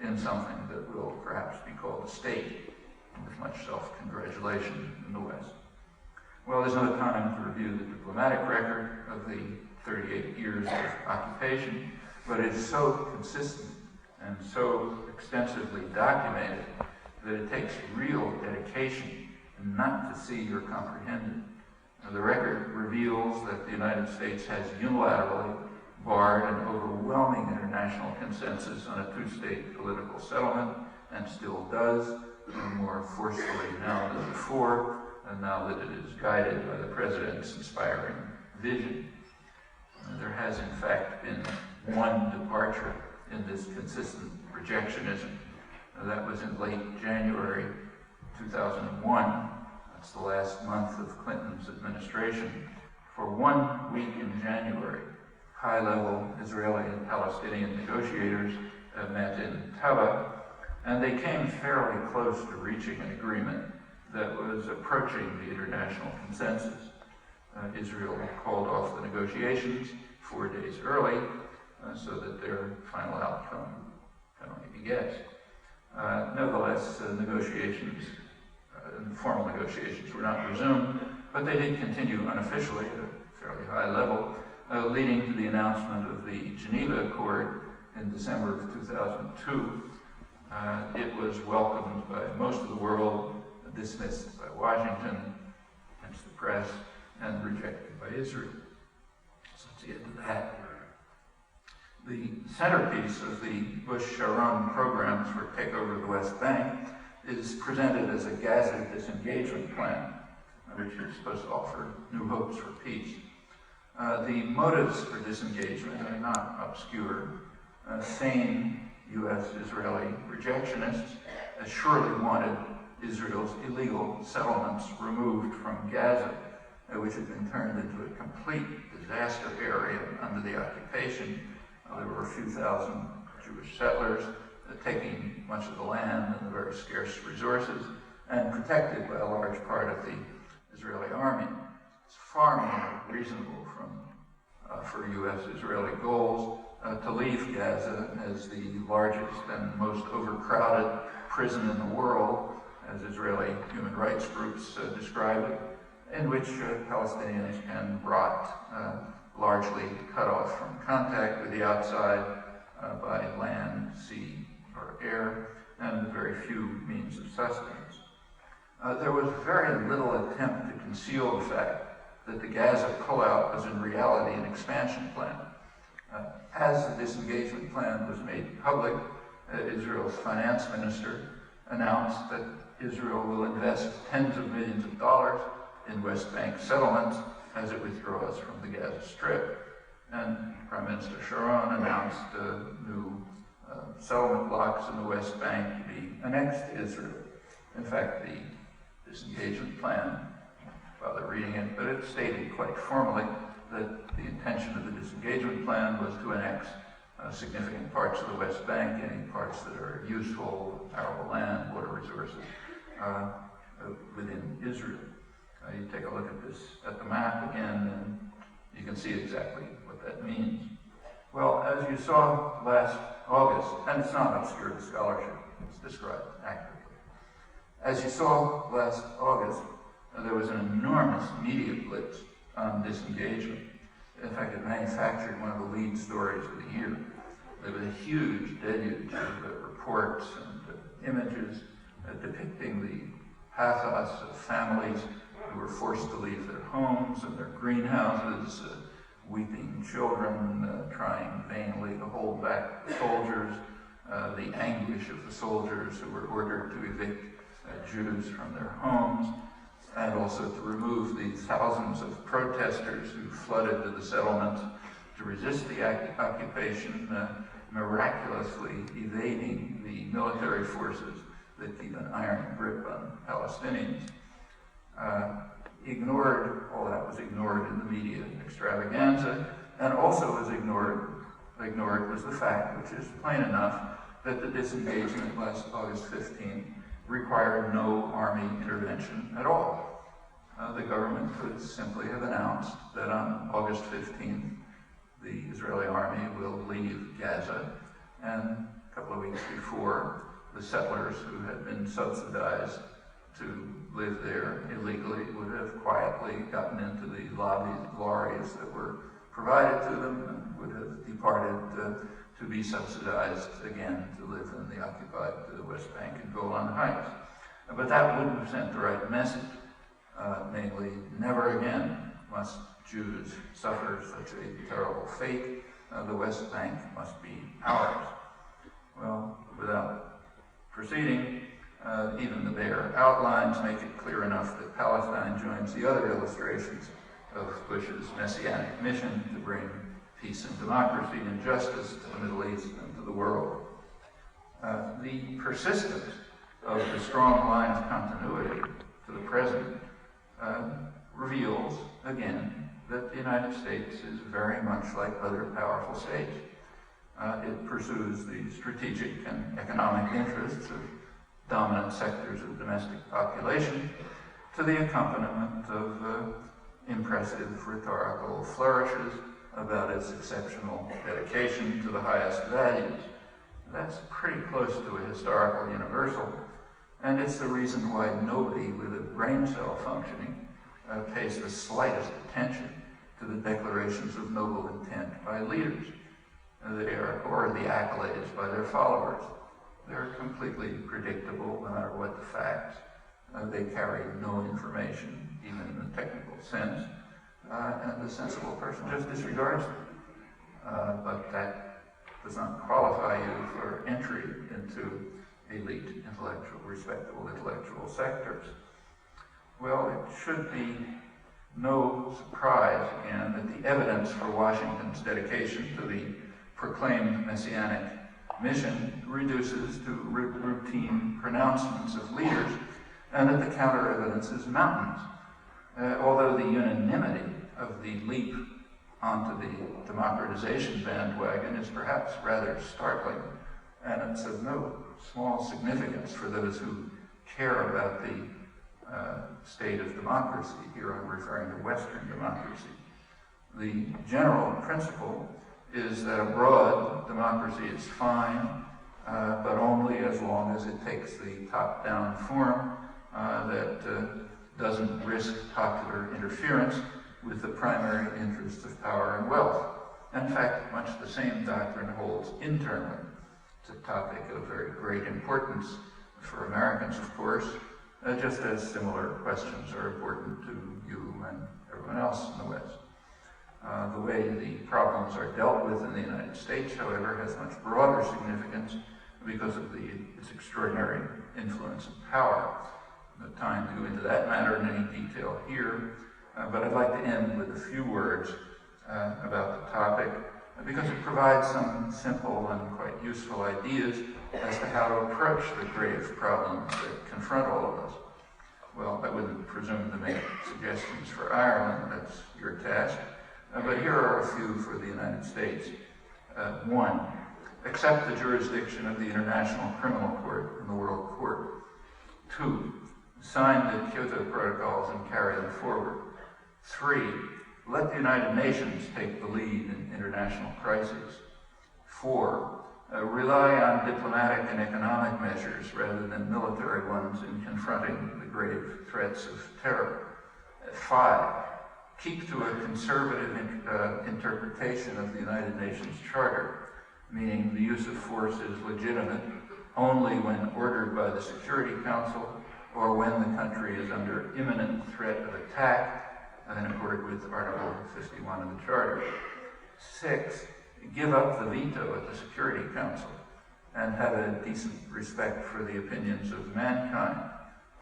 in something that will perhaps be called a state, with much self-congratulation in the West. Well, there's no time to review the diplomatic record of the 38 years of occupation, but it's so consistent and so extensively documented that it takes real dedication not to see or comprehend it. The record reveals that the United States has unilaterally barred an overwhelming international consensus on a two-state political settlement, and still does, more forcefully now than before, and now that it is guided by the President's inspiring vision. There has, in fact, been one departure in this consistent rejectionism. That was in late January 2001. That's the last month of Clinton's administration. For 1 week in January, high-level Israeli and Palestinian negotiators met in Taba, and they came fairly close to reaching an agreement that was approaching the international consensus. Israel called off the negotiations 4 days early so that their final outcome can only be guessed. Nevertheless, negotiations, formal negotiations were not resumed, but they did continue unofficially at a fairly high level, leading to the announcement of the Geneva Accord in December of 2002. It was welcomed by most of the world, dismissed by Washington, hence the press, and rejected by Israel. So that's the end of that. The centerpiece of the Bush-Sharon programs for takeover of the West Bank is presented as a Gaza disengagement plan, which is supposed to offer new hopes for peace. The motives for disengagement are not obscure. Sane U.S.-Israeli rejectionists surely wanted Israel's illegal settlements removed from Gaza, which had been turned into a complete disaster area under the occupation. There were a few thousand Jewish settlers taking much of the land and the very scarce resources, and protected by a large part of the Israeli army. It's far more reasonable for U.S.-Israeli goals to leave Gaza as the largest and most overcrowded prison in the world, as Israeli human rights groups describe it, in which Palestinians can rot, largely cut off from contact with the outside by land, sea, or air, and very few means of sustenance. There was very little attempt to conceal the fact that the Gaza pullout was in reality an expansion plan. As the disengagement plan was made public, Israel's finance minister announced that Israel will invest tens of millions of dollars in West Bank settlements as it withdraws from the Gaza Strip. And Prime Minister Sharon announced new settlement blocks in the West Bank to be annexed to Israel. In fact, the disengagement plan, bother reading it, but it stated quite formally that the intention of the disengagement plan was to annex significant parts of the West Bank, any parts that are useful, arable land, water resources, within Israel. You take a look at the map again, and you can see exactly what that means. Well, as you saw last August, and it's not obscure to scholarship, it's described accurately. As you saw last August, there was an enormous media blitz on disengagement. In fact, it manufactured one of the lead stories of the year. There was a huge deluge of reports and images depicting the pathos of families who were forced to leave their homes and their greenhouses, weeping children trying vainly to hold back the soldiers, the anguish of the soldiers who were ordered to evict Jews from their homes, and also to remove the thousands of protesters who flooded to the settlements to resist the occupation, miraculously evading the military forces that keep an iron grip on Palestinians. All that was ignored in the media extravaganza, and also was ignored was the fact, which is plain enough, that the disengagement last August 15 required no army intervention at all. The government could simply have announced that on August 15th, the Israeli army will leave Gaza, and a couple of weeks before, the settlers who had been subsidized to live there illegally would have quietly gotten into the lorries that were provided to them and would have departed to be subsidized again to live in the occupied West Bank and Golan Heights. But that wouldn't have sent the right message, namely, never again must Jews suffer such a terrible fate. The West Bank must be ours. Well, without proceeding, even the bare outlines make it clear enough that Palestine joins the other illustrations of Bush's messianic mission to bring peace and democracy and justice to the Middle East and to the world. The persistence of the strong line of continuity to the present reveals, again, that the United States is very much like other powerful states. It pursues the strategic and economic interests of dominant sectors of domestic population to the accompaniment of impressive rhetorical flourishes about its exceptional dedication to the highest values. That's pretty close to a historical universal, and it's the reason why nobody with a brain cell functioning pays the slightest attention to the declarations of noble intent by leaders, or the accolades by their followers. They're completely predictable no matter what the facts. They carry no information, even in the technical sense, and the sensible person just disregards them. But that does not qualify you for entry into elite, respectable intellectual sectors. Well, it should be no surprise, again, that the evidence for Washington's dedication to the proclaimed messianic mission reduces to routine pronouncements of leaders, and that the counter-evidence is mountains. Although the unanimity of the leap onto the democratization bandwagon is perhaps rather startling, and it's of no small significance for those who care about the state of democracy. Here I'm referring to Western democracy. The general principle is that abroad democracy is fine, but only as long as it takes the top-down form that doesn't risk popular interference with the primary interests of power and wealth. In fact, much the same doctrine holds internally. It's a topic of very great importance for Americans, of course, just as similar questions are important to you and everyone else in the West. The way the problems are dealt with in the United States, however, has much broader significance because of its extraordinary influence and power. No time to go into that matter in any detail here, but I'd like to end with a few words about the topic because it provides some simple and quite useful ideas as to how to approach the grave problems that confront all of us. Well, I wouldn't presume to make suggestions for Ireland, that's your task, but here are a few for the United States. One, accept the jurisdiction of the International Criminal Court and the World Court. Two, sign the Kyoto Protocols and carry them forward. Three, let the United Nations take the lead in international crises. Four, rely on diplomatic and economic measures rather than military ones in confronting the grave threats of terror. Five, keep to a conservative interpretation of the United Nations Charter, meaning the use of force is legitimate only when ordered by the Security Council or when the country is under imminent threat of attack, in accord with Article 51 of the Charter. 6, give up the veto at the Security Council and have a decent respect for the opinions of mankind,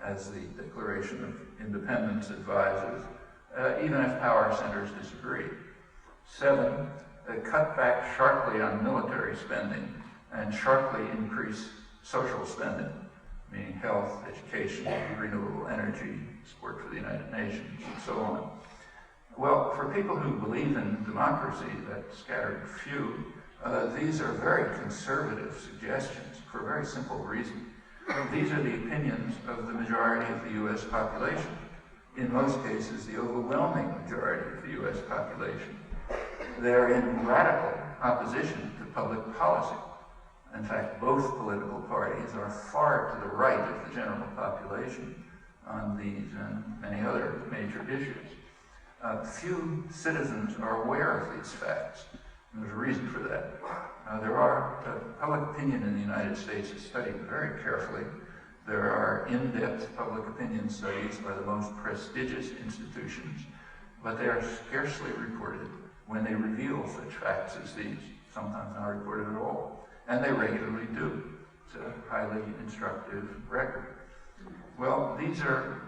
as the Declaration of Independence advises, even if power centers disagree. 7, cut back sharply on military spending and sharply increase social spending, meaning health, education, renewable energy, support for the United Nations, and so on. Well, for people who believe in democracy, that scattered few, these are very conservative suggestions for a very simple reason. These are the opinions of the majority of the U.S. population. In most cases, the overwhelming majority of the U.S. population. They're in radical opposition to public policy. In fact, both political parties are far to the right of the general population on these and many other major issues. Few citizens are aware of these facts. And there's a reason for that. Public opinion in the United States is studied very carefully. There are in-depth public opinion studies by the most prestigious institutions, but they are scarcely reported when they reveal such facts as these, sometimes not reported at all. And they regularly do. It's a highly instructive record. Well, these are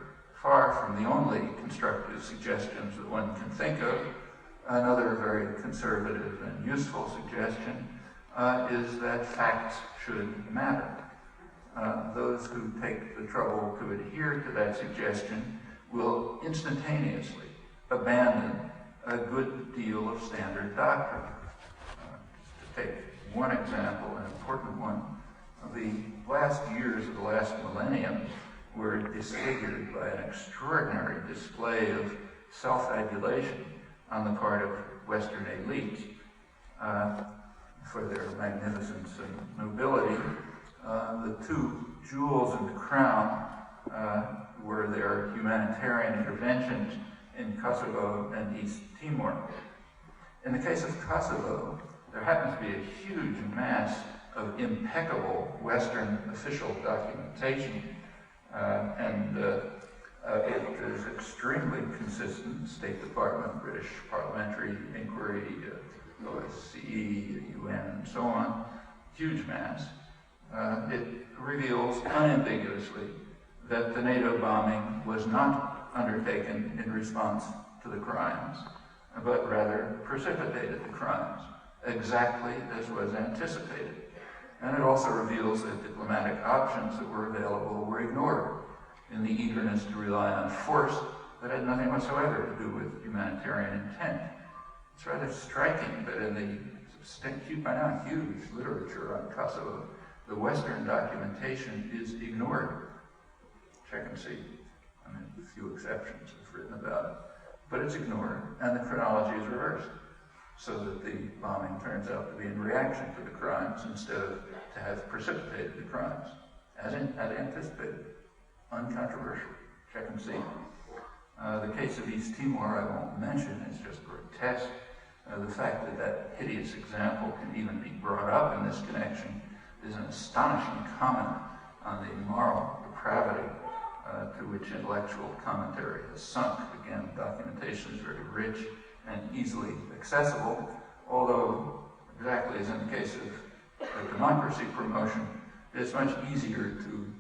far from the only constructive suggestions that one can think of. Another very conservative and useful suggestion is that facts should matter. Those who take the trouble to adhere to that suggestion will instantaneously abandon a good deal of standard doctrine. Just to take one example, an important one, the last years of the last millennium were disfigured by an extraordinary display of self-adulation on the part of Western elites for their magnificence and nobility. The two jewels in the crown were their humanitarian interventions in Kosovo and East Timor. In the case of Kosovo, there happens to be a huge mass of impeccable Western official documentation, and it is extremely consistent. State Department, British Parliamentary Inquiry, OSCE, UN, and so on. Huge mass. It reveals unambiguously that the NATO bombing was not undertaken in response to the crimes, but rather precipitated the crimes, exactly as was anticipated. And it also reveals that diplomatic options that were available were ignored in the eagerness to rely on force that had nothing whatsoever to do with humanitarian intent. It's rather striking that in the by now huge literature on Kosovo, the Western documentation is ignored. Check and see. I mean, a few exceptions have written about it. But it's ignored, and the chronology is reversed, so that the bombing turns out to be in reaction to the crimes instead of to have precipitated the crimes, as anticipated. Uncontroversial. Check and see. The case of East Timor I won't mention. It's just grotesque. The fact that that hideous example can even be brought up in this connection is an astonishing comment on the moral depravity to which intellectual commentary has sunk. Again, documentation is very rich and easily accessible, although exactly as in the case of democracy promotion, it's much easier to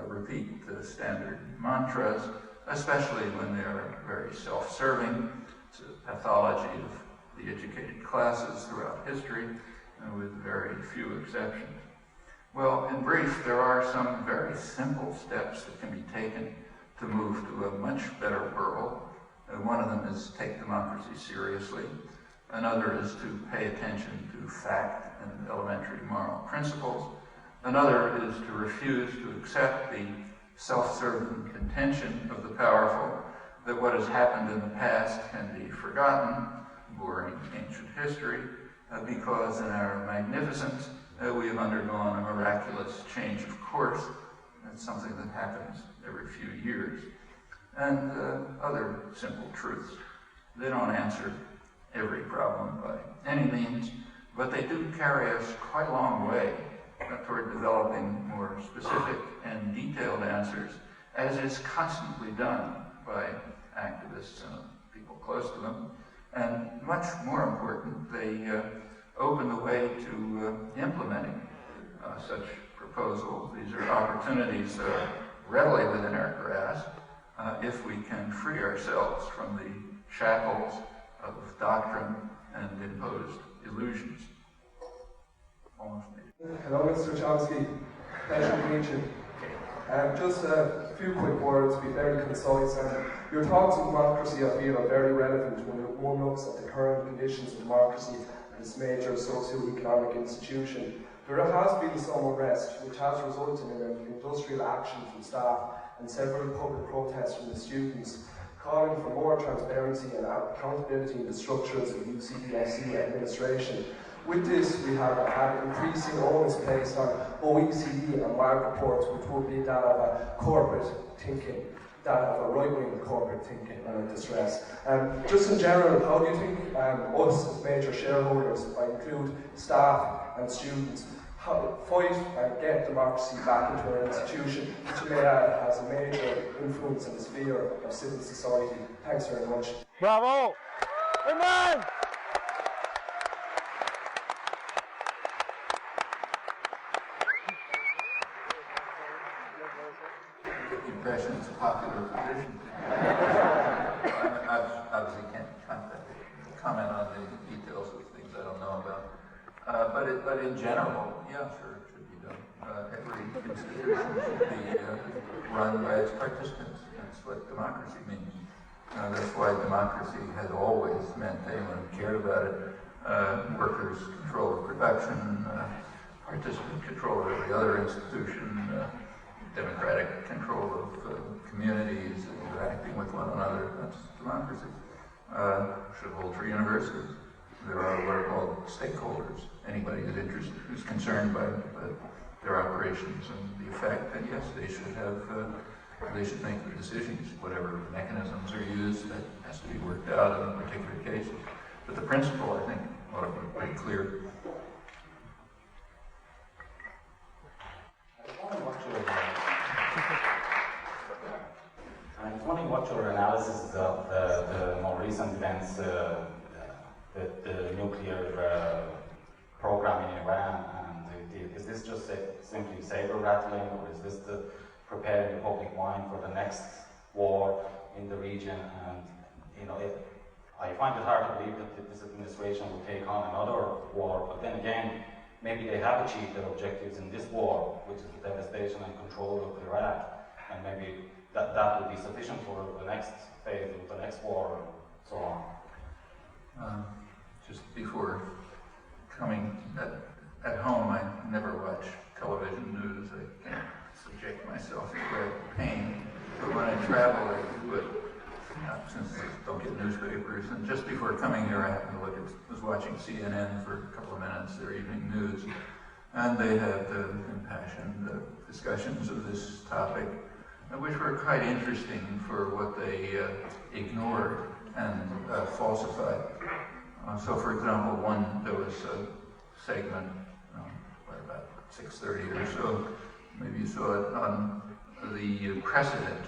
repeat the standard mantras, especially when they're very self-serving. It's a pathology of the educated classes throughout history, with very few exceptions. Well, in brief, there are some very simple steps that can be taken to move to a much better world. One of them is take democracy seriously. Another is to pay attention to fact and elementary moral principles. Another is to refuse to accept the self-serving contention of the powerful that what has happened in the past can be forgotten, boring ancient history, because in our magnificence we have undergone a miraculous change of course. That's something that happens every few years. And other simple truths. They don't answer every problem by any means, but they do carry us quite a long way toward developing more specific and detailed answers, as is constantly done by activists and people close to them. And much more important, they open the way to implementing such proposals. These are opportunities that are readily within our grasp if we can free ourselves from the shackles of doctrine and imposed illusions. Almost. Hello, Mr. Chomsky. Pleasure to meet you. Just a few quick words, be very concise. Your thoughts on democracy, I feel, are very relevant when one looks at the current conditions of democracy and this major socio-economic institution. There has been some unrest, which has resulted in an industrial action from staff and several public protests from the students, calling for more transparency and accountability in the structures of UCD administration. With this, we have had increasing onus placed on OECD and WAG reports, which would be that of a corporate thinking, that of a right-wing corporate thinking, and distress. Just in general, how do you think us as major shareholders, I include staff and students, fight and get democracy back into our institution, which may add has a major influence in the sphere of civil society? Thanks very much. Bravo! Amen! Impression it's a popular position. I obviously can't comment on the details of things I don't know about. But in general, yeah, sure, it should be done. Every institution should be run by its participants. That's what democracy means. That's why democracy has always meant anyone who cared about it, workers' control of production, participant control of every other institution, democratic control of communities interacting with one another. That's democracy. Should hold for universities. There are what are called stakeholders. Anybody who's interested, who's concerned by their operations and the effect. And yes, they should have. They should make the decisions. Whatever mechanisms are used, that has to be worked out in particular cases. But the principle, I think, ought to be pretty clear. I was wondering what your analysis of the more recent events, the nuclear program in Iran, and is this just simply saber rattling, or is this preparing the public mind for the next war in the region? And I find it hard to believe that this administration will take on another war, but then again, maybe they have achieved their objectives in this war, which is the devastation and control of Iraq, and maybe that would be sufficient for the next phase of the next war, and so on. Just before coming at home, I never watch television news. I can't subject myself to great pain. But when I travel, I do it, since I don't get newspapers. And just before coming here, I happened to was watching CNN for a couple of minutes, their evening news, and they had impassioned discussions of this topic, which were quite interesting for what they ignored and falsified. So, for example, there was a segment, about 6:30 or so, maybe you saw it, on the precedent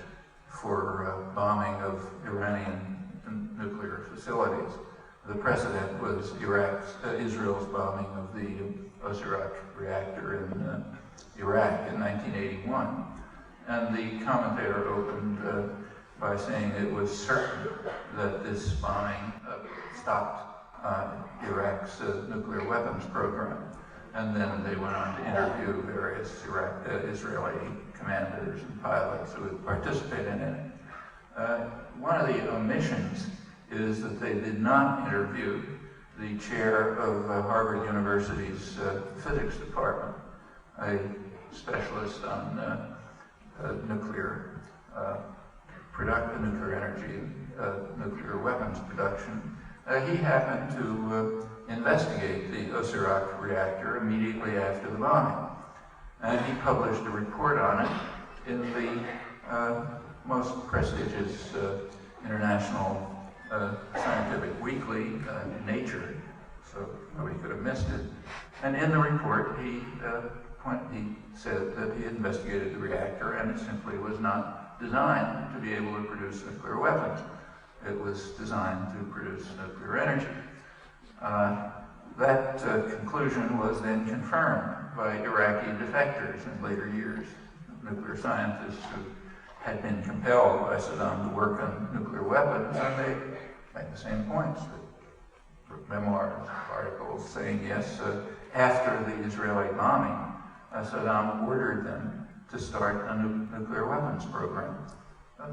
for bombing of Iranian nuclear facilities. The precedent was Israel's bombing of the Osirak reactor in Iraq in 1981. And the commentator opened by saying it was certain that this bombing stopped Iraq's nuclear weapons program. And then they went on to interview various Israeli commanders and pilots who had participated in it. One of the omissions is that they did not interview the chair of Harvard University's physics department, a specialist on nuclear energy, nuclear weapons production. He happened to investigate the Osirak reactor immediately after the bombing. And he published a report on it in the most prestigious international scientific weekly, Nature, so nobody could have missed it. And in the report, he he said that he investigated the reactor and it simply was not designed to be able to produce nuclear weapons. It was designed to produce nuclear energy. That conclusion was then confirmed by Iraqi defectors in later years, nuclear scientists who had been compelled by Saddam to work on nuclear weapons, and they make the same points. Memoirs, articles saying, yes, after the Israeli bombing, Saddam ordered them to start a nuclear weapons program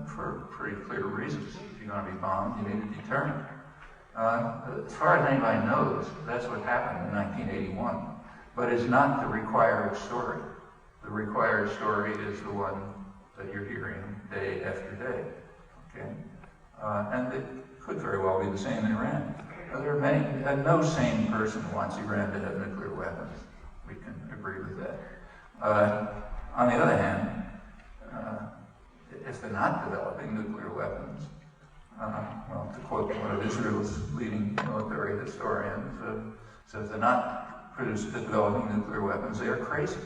for pretty clear reasons. If you're going to be bombed, you need a deterrent. As far as anybody knows, that's what happened in 1981, but it's not the required story. The required story is the one that you're hearing day after day. Okay? And it could very well be the same in Iran. There are many, no sane person wants Iran to have nuclear weapons. We can agree with that. On the other hand, if they're not developing nuclear weapons, well, to quote one of Israel's leading military historians, so if they're not developing nuclear weapons, they are crazy.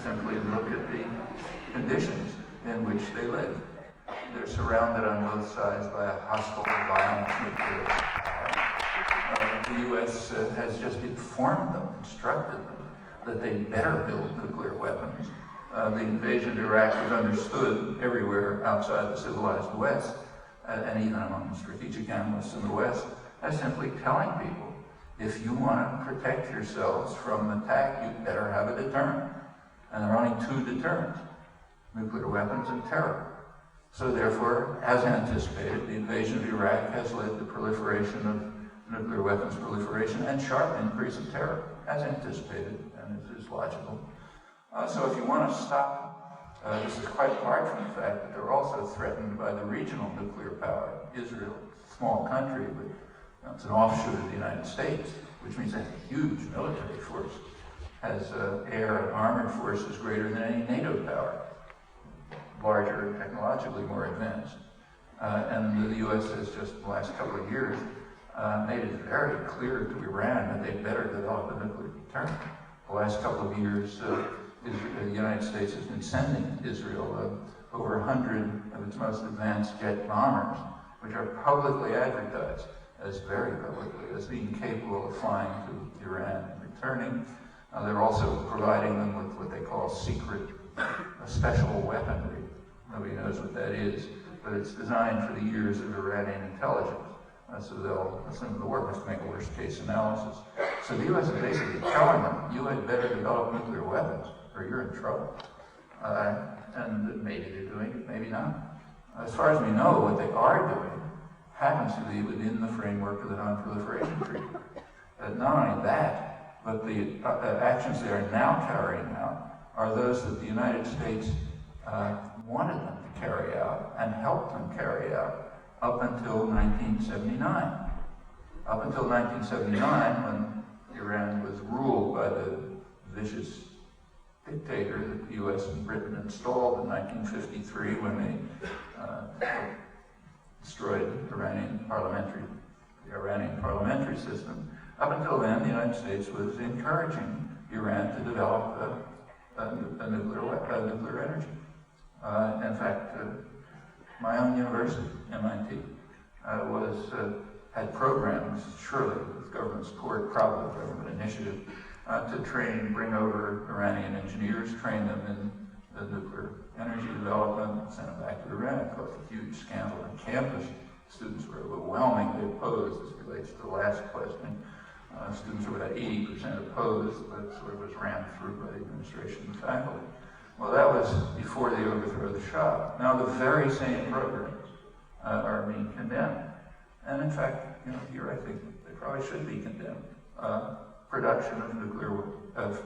Simply look at the conditions in which they live. They're surrounded on both sides by a hostile, violent nuclear power. The U.S. has just informed them, instructed them, that they better build nuclear weapons. The invasion of Iraq was understood everywhere outside the civilized West, and even among strategic analysts in the West, as simply telling people, if you want to protect yourselves from attack, you better have a deterrent. And there are only two deterrents, nuclear weapons and terror. So therefore, as anticipated, the invasion of Iraq has led to proliferation of nuclear weapons proliferation and sharp increase in terror, as anticipated, and it is logical. So if you want to stop, this is quite apart from the fact that they're also threatened by the regional nuclear power. Israel, a small country, but it's an offshoot of the United States, which means it has a huge military force, has air and armored forces greater than any NATO power, larger and technologically more advanced. And the U.S. has just, in the last couple of years, made it very clear to Iran that they better develop a nuclear deterrent. The last couple of years, the United States has been sending Israel over 100 of its most advanced jet bombers, which are publicly advertised as very publicly as being capable of flying to Iran and returning. They're also providing them with what they call secret, special weaponry. Nobody knows what that is, but it's designed for the ears of Iranian intelligence. So they'll assume the war must make a worst-case analysis. So the U.S. is basically telling them, you had better develop nuclear weapons, or you're in trouble. And maybe they're doing it, maybe not. As far as we know, what they are doing happens to be within the framework of the Non-Proliferation Treaty. Not only that, but the actions they are now carrying out are those that the United States wanted them to carry out and helped them carry out up until 1979. Up until 1979, when Iran was ruled by the vicious dictator that the U.S. and Britain installed in 1953 when they destroyed the Iranian parliamentary system. Up until then, the United States was encouraging Iran to develop a nuclear energy. In fact, my own university, MIT, had programs, surely with government support, probably government initiative, to bring over Iranian engineers, train them in the nuclear energy development, send them back to Iran. It caused a huge scandal on campus. Students were overwhelmingly opposed. This relates to the last question. Students were about 80% opposed, but sort of was rammed through by the administration and the faculty. Well, that was before the overthrow of the Shah. Now the very same programs are being condemned. And in fact, here I think they probably should be condemned. Production of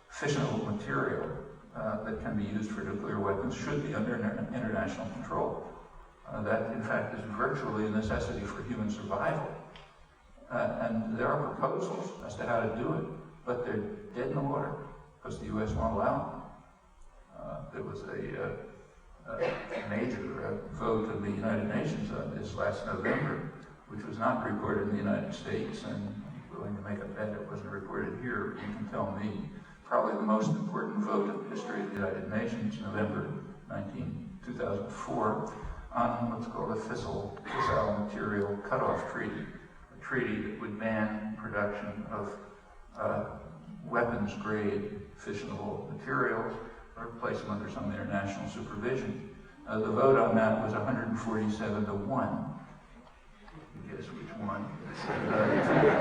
fissionable material that can be used for nuclear weapons should be under international control. That, in fact, is virtually a necessity for human survival. And there are proposals as to how to do it, but they're dead in the water because the U.S. won't allow them. There was a major vote of the United Nations on this last November, which was not reported in the United States, and I'm willing to make a bet it wasn't reported here. You can tell me probably the most important vote in the history of the United Nations, November 2004, on what's called a fissile material cutoff treaty, a treaty that would ban production of weapons-grade fissionable materials or place them under some international supervision. The vote on that was 147 to 1. Guess which one?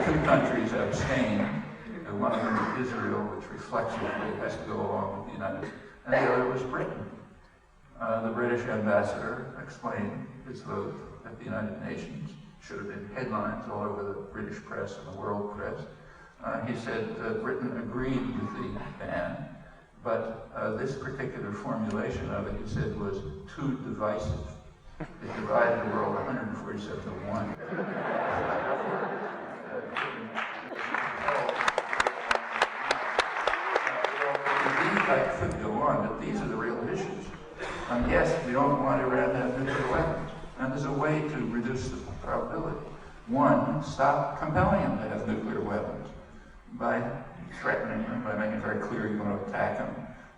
Two countries abstained. One of them was Israel, which reflexively has to go along with the United States, and the other was Britain. The British ambassador explained his vote at the United Nations. Should have been headlines all over the British press and the world press. He said Britain agreed with the ban, but this particular formulation of it, he said, was too divisive. It divided the world 147 to 1. I could go on, but these are the real issues. Yes, we don't want Iran to have nuclear weapons, and there's a way to reduce the probability. One, stop compelling them to have nuclear weapons by threatening them, by making it very clear you want to attack them,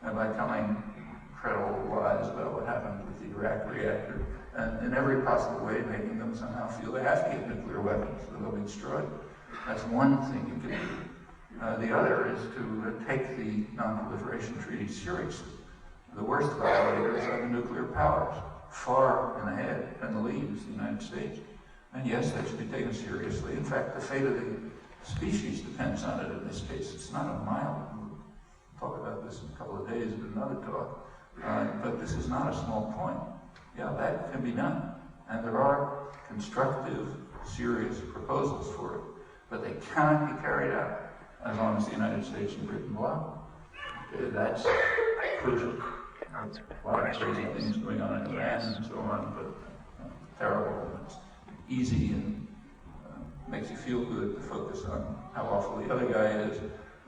and by telling credible lies about what happened with the Iraq reactor, and in every possible way making them somehow feel they have to get nuclear weapons or they'll be destroyed. That's one thing you can do. The other is to take the non-proliferation treaty seriously. The worst violators are the nuclear powers, far in the head and the lead is the United States. And yes, that should be taken seriously. In fact, the fate of the species depends on it in this case. It's not a mild, we'll talk about this in a couple of days in another talk, but this is not a small point. Yeah, that can be done. And there are constructive, serious proposals for it, but they cannot be carried out as long as the United States and Britain block. That's crucial. A lot of crazy things going on in Iran and so on, but terrible. It's easy and makes you feel good to focus on how awful the other guy is.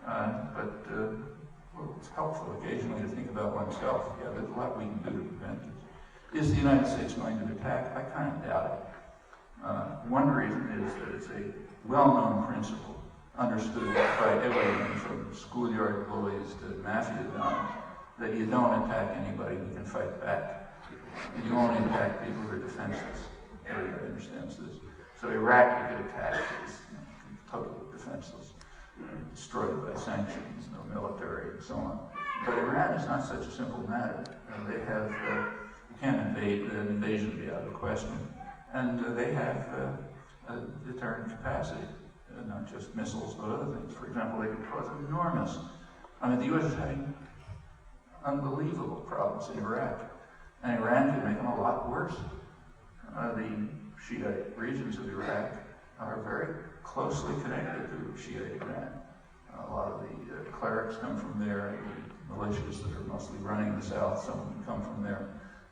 Well, it's helpful occasionally to think about oneself. Yeah, there's a lot we can do to prevent this. Is the United States going to attack? I kind of doubt it. One reason is that it's a well-known principle, understood by everyone from schoolyard bullies to mafia dons, that you don't attack anybody who can fight back. You only attack people who are defenseless. Everybody understands this. So Iraq you could attack is totally defenseless, destroyed by sanctions, no military, and so on. But Iran is not such a simple matter. They have, you can't invade, an invasion would be out of the question. And they have a deterrent capacity. Not just missiles, but other things. For example, they could cause enormous. The U.S. is having unbelievable problems in Iraq, and Iran could make them a lot worse. The Shiite regions of Iraq are very closely connected to Shiite Iran. A lot of the clerics come from there, the militias that are mostly running the south, some of them come from there.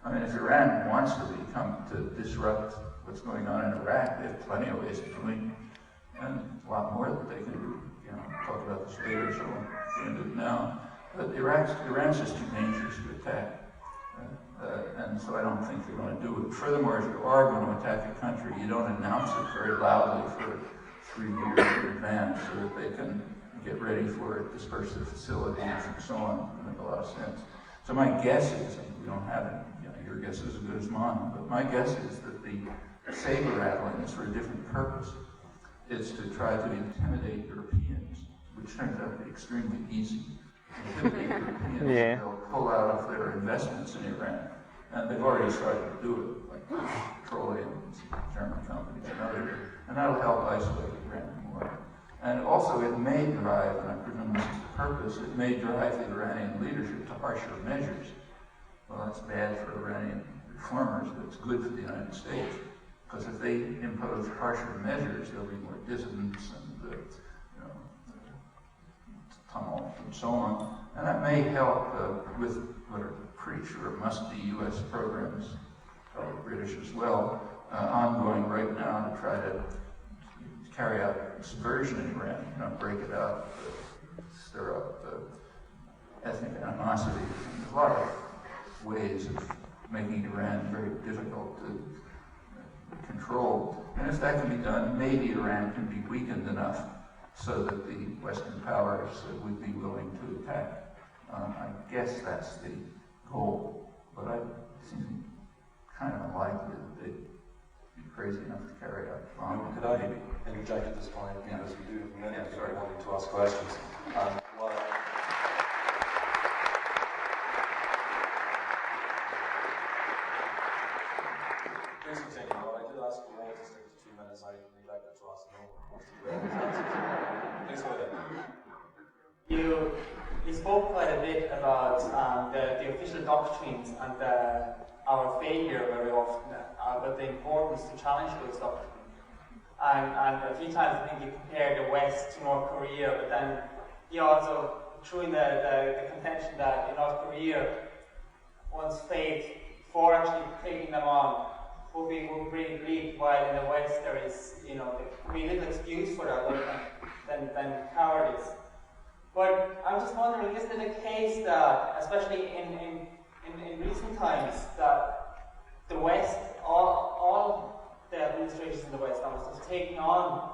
If Iran wants to disrupt what's going on in Iraq, they have plenty of ways of doing it. And a lot more that they can do. Talk about this later, so I'm going to do it now. But Iran's just too dangerous to attack. And so I don't think they're going to do it. Furthermore, if you are going to attack a country, you don't announce it very loudly for 3 years in advance so that they can get ready for it, disperse their facilities, and so on. It makes a lot of sense. So my guess is, and we don't have it, your guess is as good as mine, but my guess is that the saber rattling is for a different purpose. Is to try to intimidate Europeans, which turns out to be extremely easy. Intimidate Europeans, they'll pull out of their investments in Iran. And they've already started to do it, like petroleum, German companies and others. And that'll help isolate Iran more. And also it may drive, and I presume this is the purpose, it may drive the Iranian leadership to harsher measures. Well, that's bad for Iranian reformers, but it's good for the United States. Because if they impose harsher measures, there'll be more dissidents and tumult and so on. And that may help with what are pretty sure must be U.S. programs, probably British as well, ongoing right now to try to carry out subversion in Iran, break it up, stir up ethnic animosity. There's a lot of ways of making Iran very difficult to control. And if that can be done, maybe Iran can be weakened enough so that the Western powers would be willing to attack. I guess that's the goal, but it seems kind of unlikely that they'd be crazy enough to carry out the bomb. Could I interject at this point, because we do have many people wanting to ask questions. Please continue. Well, I did ask for all to stick to 2 minutes. I neglected to ask no more. Please go ahead. You spoke quite a bit about the official doctrines and our failure very often, but the importance to challenge those doctrines. And a few times I think you compared the West to North Korea, but then you also threw in the contention that in North Korea, one's faith for actually taking them on would be really bleak, while in the West there is, very little excuse for that other than cowardice. But I'm just wondering, isn't it a case that, especially in recent times, that the West, all the administrations in the West almost have taken on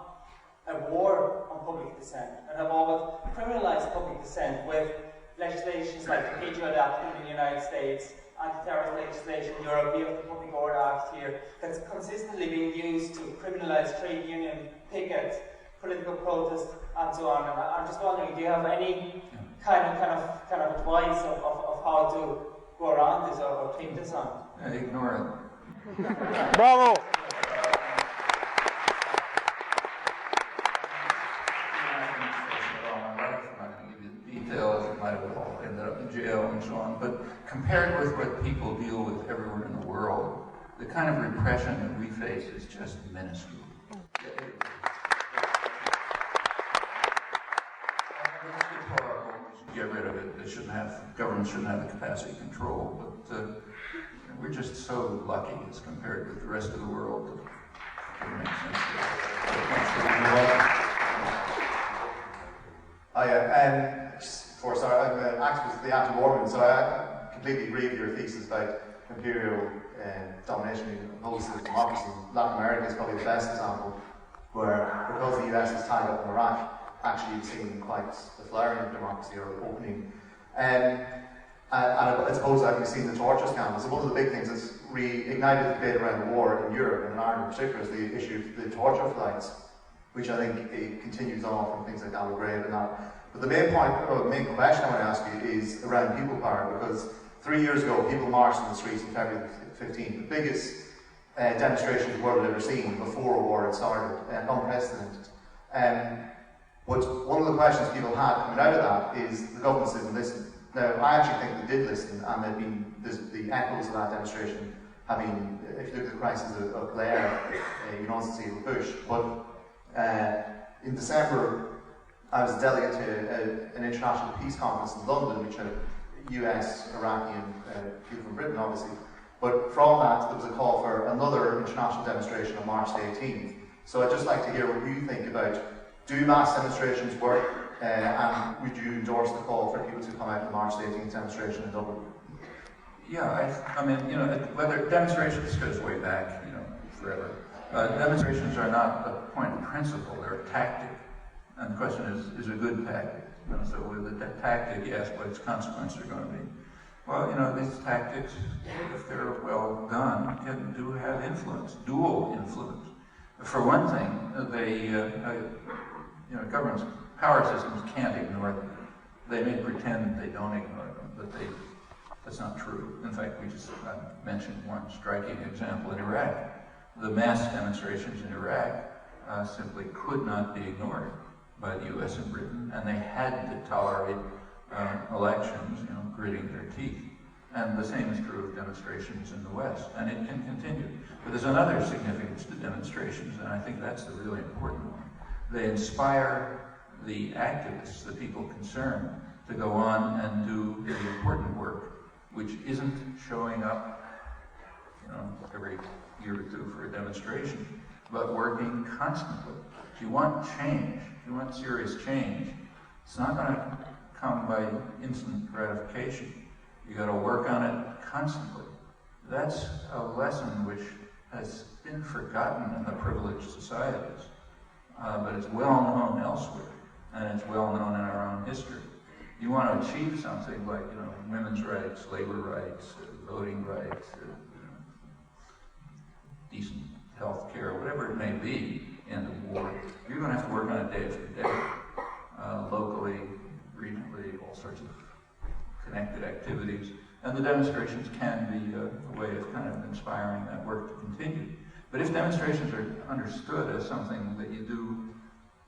a war on public dissent and have almost criminalized public dissent with legislations like the Patriot Act in the United States, anti-terrorist legislation in Europe, we have the Public Order Act here, that's consistently being used to criminalize trade union pickets, political protest, and so on. And I'm just wondering, do you have any kind of advice of how to go around this or take this on? Ignore it. Bravo! Details, it might have all ended up in jail and so on, but compared with what people deal with everywhere in the world, the kind of repression that we face is just minuscule. Get rid of it. Governments shouldn't have the capacity to control, but we're just so lucky as compared with the rest of the world that it makes sense. I'm an activist of the anti-war movement, so I completely agree with your thesis about imperial domination opposed to democracy. Latin America is probably the best example, where because the US is tied up in Iraq, actually you've seen quite the flowering of democracy or opening. And I suppose that you've seen the torture scandals. So one of the big things that's reignited the debate around the war in Europe and in Ireland in particular is the issue of the torture flights, which I think it continues on from things like Abu Ghraib and that. But the main point, or the main question I want to ask you is around people power, because 3 years ago people marched in the streets on February 15th, the biggest demonstration the world had ever seen before a war had started, unprecedented. But one of the questions people had coming out of that is the governments didn't listen. Now, I actually think they did listen, and they've been, the echoes of that demonstration have been, if you look at the crisis of Blair, you can also see it with Bush. But in December, I was a delegate to an international peace conference in London, which had US, Iraqi, and people from Britain, obviously. But from that, there was a call for another international demonstration on March the 18th. So I'd just like to hear what you think about, do mass demonstrations work, and would you endorse the call for people to come out to March the 18th demonstration in Dublin? Yeah, I mean, whether demonstrations goes way back, forever. Demonstrations are not a point of principle, they're a tactic. And the question is a good tactic? So with a tactic, you ask what its consequences are going to be. Well, these tactics, if they're well done, do have influence, dual influence. For one thing, governments, power systems can't ignore them. They may pretend they don't ignore them, but that's not true. In fact, I mentioned one striking example in Iraq. The mass demonstrations in Iraq simply could not be ignored by the US and Britain, and they had to tolerate elections, gritting their teeth. And the same is true of demonstrations in the West, and it can continue. But there's another significance to demonstrations, and I think that's the really important one. They inspire the activists, the people concerned, to go on and do the important work, which isn't showing up, every year or two for a demonstration, but working constantly. If you want change, if you want serious change, it's not going to come by instant gratification. You got to work on it constantly. That's a lesson which has been forgotten in the privileged societies. but it's well known elsewhere, and it's well known in our own history. You want to achieve something like, women's rights, labor rights, voting rights, decent health care, whatever it may be in the war, you're going to have to work on it day after day, locally, regionally, all sorts of connected activities. And the demonstrations can be a way of kind of inspiring that work to continue. But if demonstrations are understood as something that you do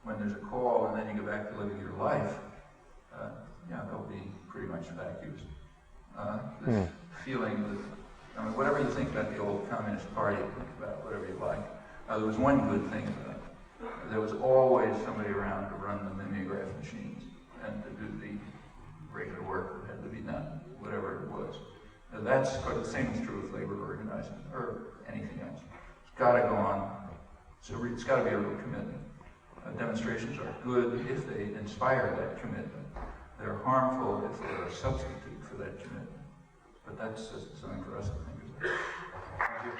when there's a call and then you go back to living your life, they'll be pretty much vacuous. This feeling that, whatever you think about the old Communist Party, think about whatever you like, there was one good thing about it. There was always somebody around to run the mimeograph machines and to do the regular work that had to be done, whatever it was. Now that's the same is true with labor organizing or anything else. It's got to go on. So it's got to be a real commitment. Demonstrations are good if they inspire that commitment. They're harmful if they're a substitute for that commitment. But that's just something for us to think about. Thank you.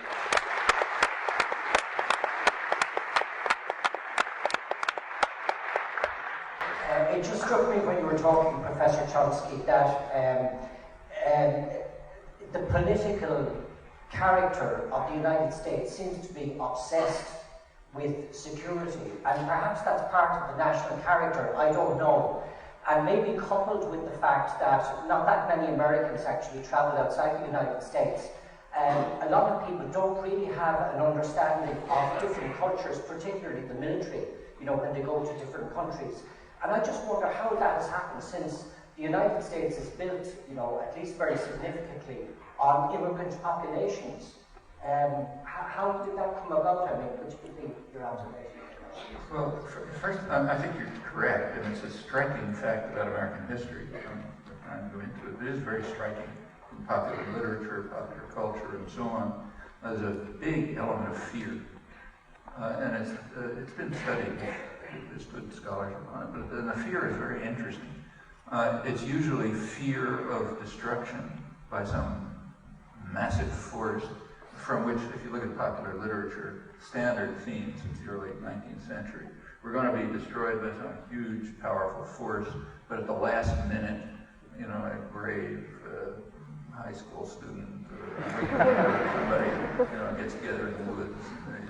It just struck me when you were talking, Professor Chomsky, that the political character of the United States seems to be obsessed with security, and perhaps that's part of the national character, I don't know. And maybe coupled with the fact that not that many Americans actually travel outside the United States, a lot of people don't really have an understanding of different cultures, particularly the military, when they go to different countries. And I just wonder how that has happened since the United States is built, at least very significantly, on immigrant populations. How did that come about? Which would be your observation? Well, first, I think you're correct, and it's a striking fact about American history. I'm trying to go into it. It is very striking in popular literature, popular culture, and so on. There's a big element of fear, and it's been studied. There's good scholarship on it, but the fear is very interesting. It's usually fear of destruction by some massive force, from which, if you look at popular literature, standard themes since the early 19th century, we're going to be destroyed by some huge, powerful force, but at the last minute, a brave high school student or somebody, gets together in the woods,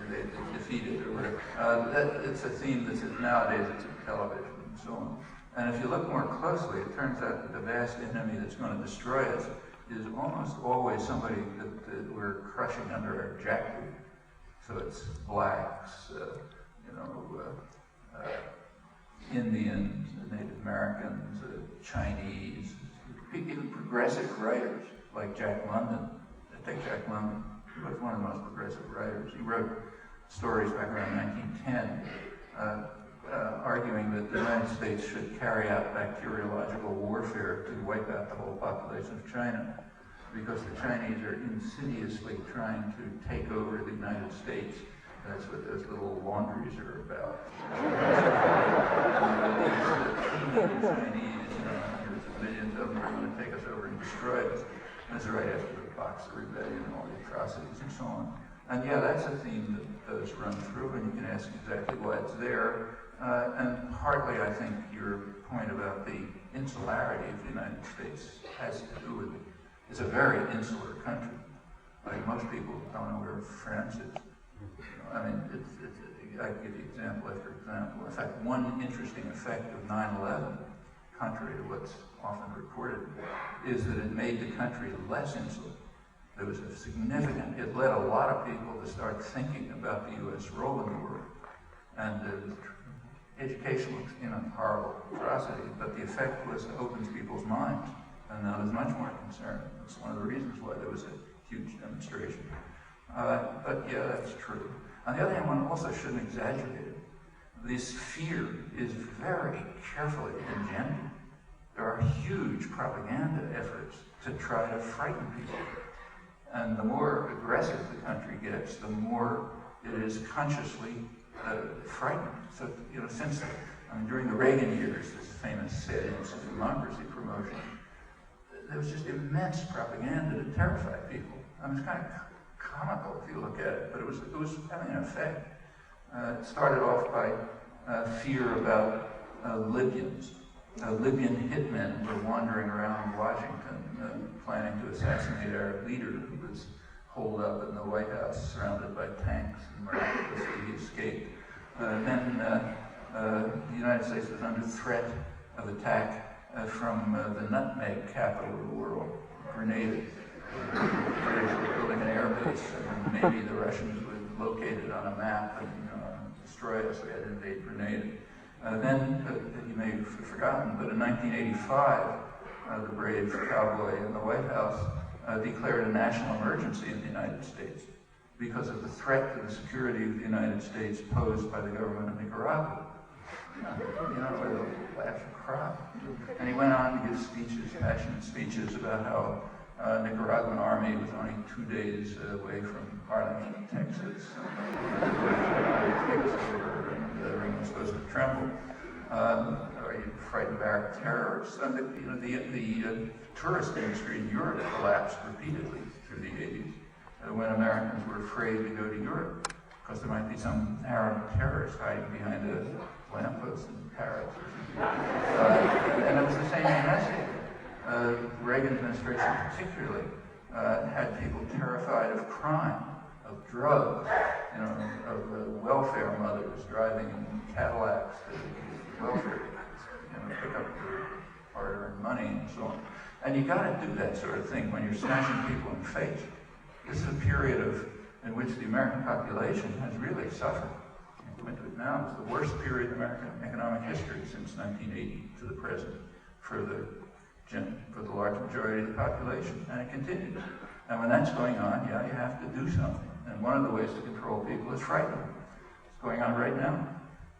they defeat it or whatever. It's a theme that's nowadays it's in television and so on. And if you look more closely, it turns out that the vast enemy that's going to destroy us is almost always somebody that we're crushing under our jackboot. So it's blacks, Indians, Native Americans, Chinese, even progressive writers like Jack London. Take Jack London. He was one of the most progressive writers. He wrote stories back around 1910 arguing that the United States should carry out bacteriological warfare to wipe out the whole population of China, because the Chinese are insidiously trying to take over the United States. That's what those little laundries are about. The Chinese, hundreds of millions of them are going to take us over and destroy us. That's right after the Boxer Rebellion and all the atrocities and so on. And that's a theme that does run through, and you can ask exactly why it's there. And partly, I think, your point about the insularity of the United States has to do with it. It's a very insular country. Like most people don't know where France is. I can give you example after example. In fact, one interesting effect of 9/11, contrary to what's often reported, is that it made the country less insular. There was a significant, it led a lot of people to start thinking about the U.S. role in the world. And education looks a horrible atrocity, but the effect was it opens people's minds. And now there's much more concern. That's one of the reasons why there was a huge demonstration. But that's true. On the other hand, one also shouldn't exaggerate it. This fear is very carefully engendered. There are huge propaganda efforts to try to frighten people. And the more aggressive the country gets, the more it is consciously frightened. So, since during the Reagan years, this famous Saddam democracy promotion, there was just immense propaganda to terrify people. It's kind of comical if you look at it, but it was having an effect. It started off by fear about Libyans. Libyan hitmen were wandering around Washington planning to assassinate our leader, who was holed up in the White House surrounded by tanks, and miraculously he escaped. Then the United States was under threat of attack from the nutmeg capital of the world, Grenada. The British were building an air base, and maybe the Russians would locate it on a map and destroy us. We had to invade Grenada. Then, you may have forgotten, but in 1985, the brave cowboy in the White House declared a national emergency in the United States because of the threat to the security of the United States posed by the government of Nicaragua. Whether to laugh or cry. And he went on to give speeches, passionate speeches about how Nicaraguan army was only 2 days away from Arlington, Texas. And the ring was supposed to tremble. Or he frightened back terrorists. And the tourist industry in Europe collapsed repeatedly through the 80s when Americans were afraid to go to Europe because there might be some Arab terrorist hiding behind a lamppost in Paris. And it was the same in the United States. The Reagan administration particularly had people terrified of crime, of drugs, of welfare mothers driving in Cadillacs to welfare, pick up their hard-earned money and so on. And you got to do that sort of thing when you're smashing people in the face. This is a period in which the American population has really suffered. Go into it now. It's the worst period in American economic history since 1980 to the present for the large majority of the population, and it continues. And when that's going on, you have to do something. And one of the ways to control people is frightening them. It's going on right now.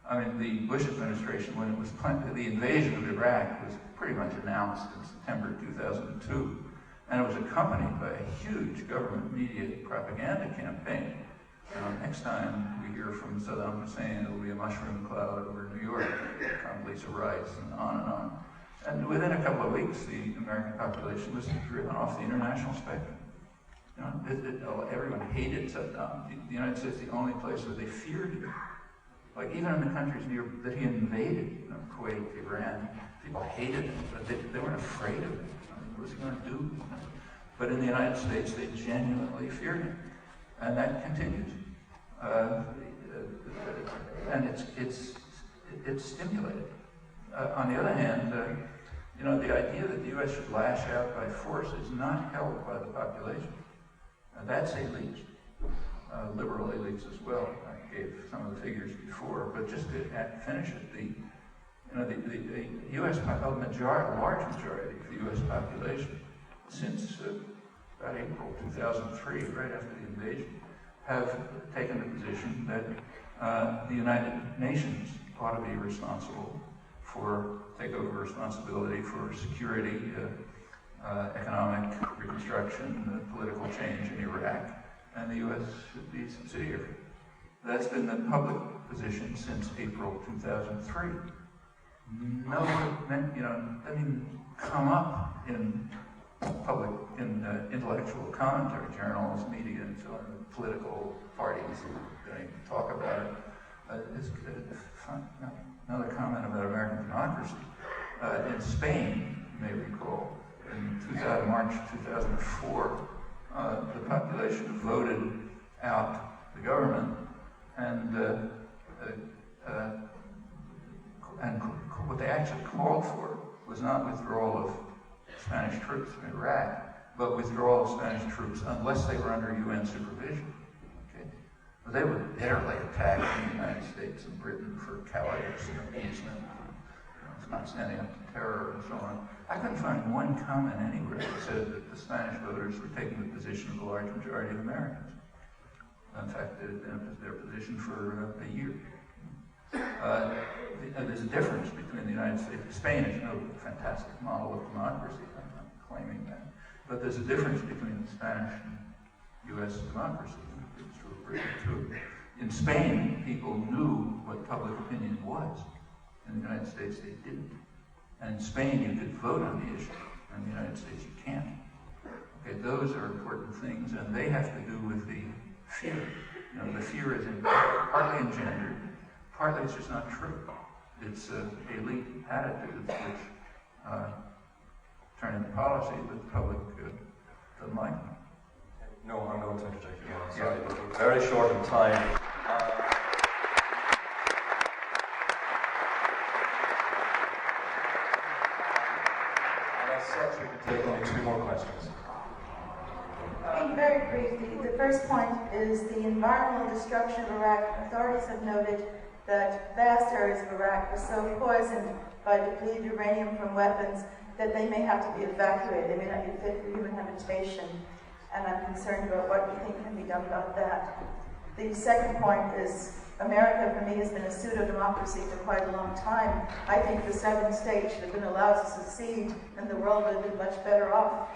I mean, the Bush administration, when it was the invasion of Iraq was pretty much announced in September 2002, and it was accompanied by a huge government media propaganda campaign. Next time we hear from Saddam Hussein, it'll be a mushroom cloud over New York, Condoleezza Rice, and on. And within a couple of weeks, the American population was driven off the international spectrum. Everyone hated Saddam. The United States is the only place where they feared him. Like even in the countries that he invaded, Kuwait, Iran, people hated him, but they weren't afraid of him. What was he going to do? But in the United States, they genuinely feared him, and that continues. And it's stimulated. On the other hand, the idea that the U.S. should lash out by force is not held by the population. That's elites, liberal elites as well. I gave some of the figures before, but just to finish it, the U.S. large majority of the U.S. population, since about April 2003, right after the invasion, have taken the position that the United Nations ought to be responsible take over responsibility for security, economic reconstruction, political change in Iraq, and the U.S. should be subsidiary. That's been the public position since April 2003. No, doesn't even come up in public, intellectual commentary, journals, media, and so on. Political parties don't even talk about it. Another comment about American democracy. In Spain, you may recall, in March 2004, the population voted out the government, and what they actually called for was not withdrawal of Spanish troops from Iraq, but withdrawal of Spanish troops unless they were under UN supervision. They were bitterly attacked in the United States and Britain for cowardice and appeasement, not standing up to terror and so on. I couldn't find one comment anywhere that said that the Spanish voters were taking the position of the large majority of Americans. In fact, it was their position for a year. There's a difference between the United States and Spain. Is no fantastic model of democracy. I'm not claiming that. But there's a difference between the Spanish and U.S. democracy. It's true of Britain, too. In Spain, people knew what public opinion was. In the United States, they didn't. And in Spain, you could vote on the issue. In the United States, you can't. Okay, those are important things, and they have to do with the fear. The fear is partly engendered, partly it's just not true. It's elite attitudes which turn into policy that the public doesn't like. No, I'm going to interject again. I'm sorry, but we're very short on time. And as such, we can take only 2 more questions. Very briefly, the first point is the environmental destruction of Iraq. Authorities have noted that vast areas of Iraq are so poisoned by depleted uranium from weapons that they may have to be evacuated. They may not be fit for human habitation. And I'm concerned about what you think can be done about that. The second point is America, for me, has been a pseudo-democracy for quite a long time. I think the 7 states should have been allowed to succeed, and the world would have been much better off.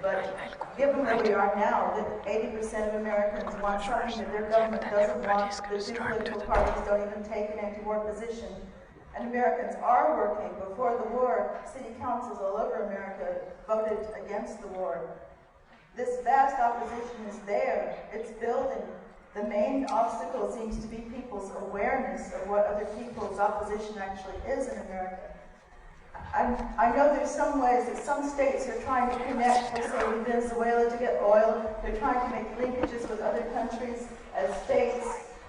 But given where we are now, that 80% of Americans want something that their government doesn't want, the 2 political parties don't even take an anti-war position, and Americans are working. Before the war, city councils all over America voted against the war. This vast opposition is there. It's building. The main obstacle seems to be people's awareness of what other people's opposition actually is in America. I know there's some ways that some states are trying to connect, let's say with Venezuela to get oil. They're trying to make linkages with other countries as states.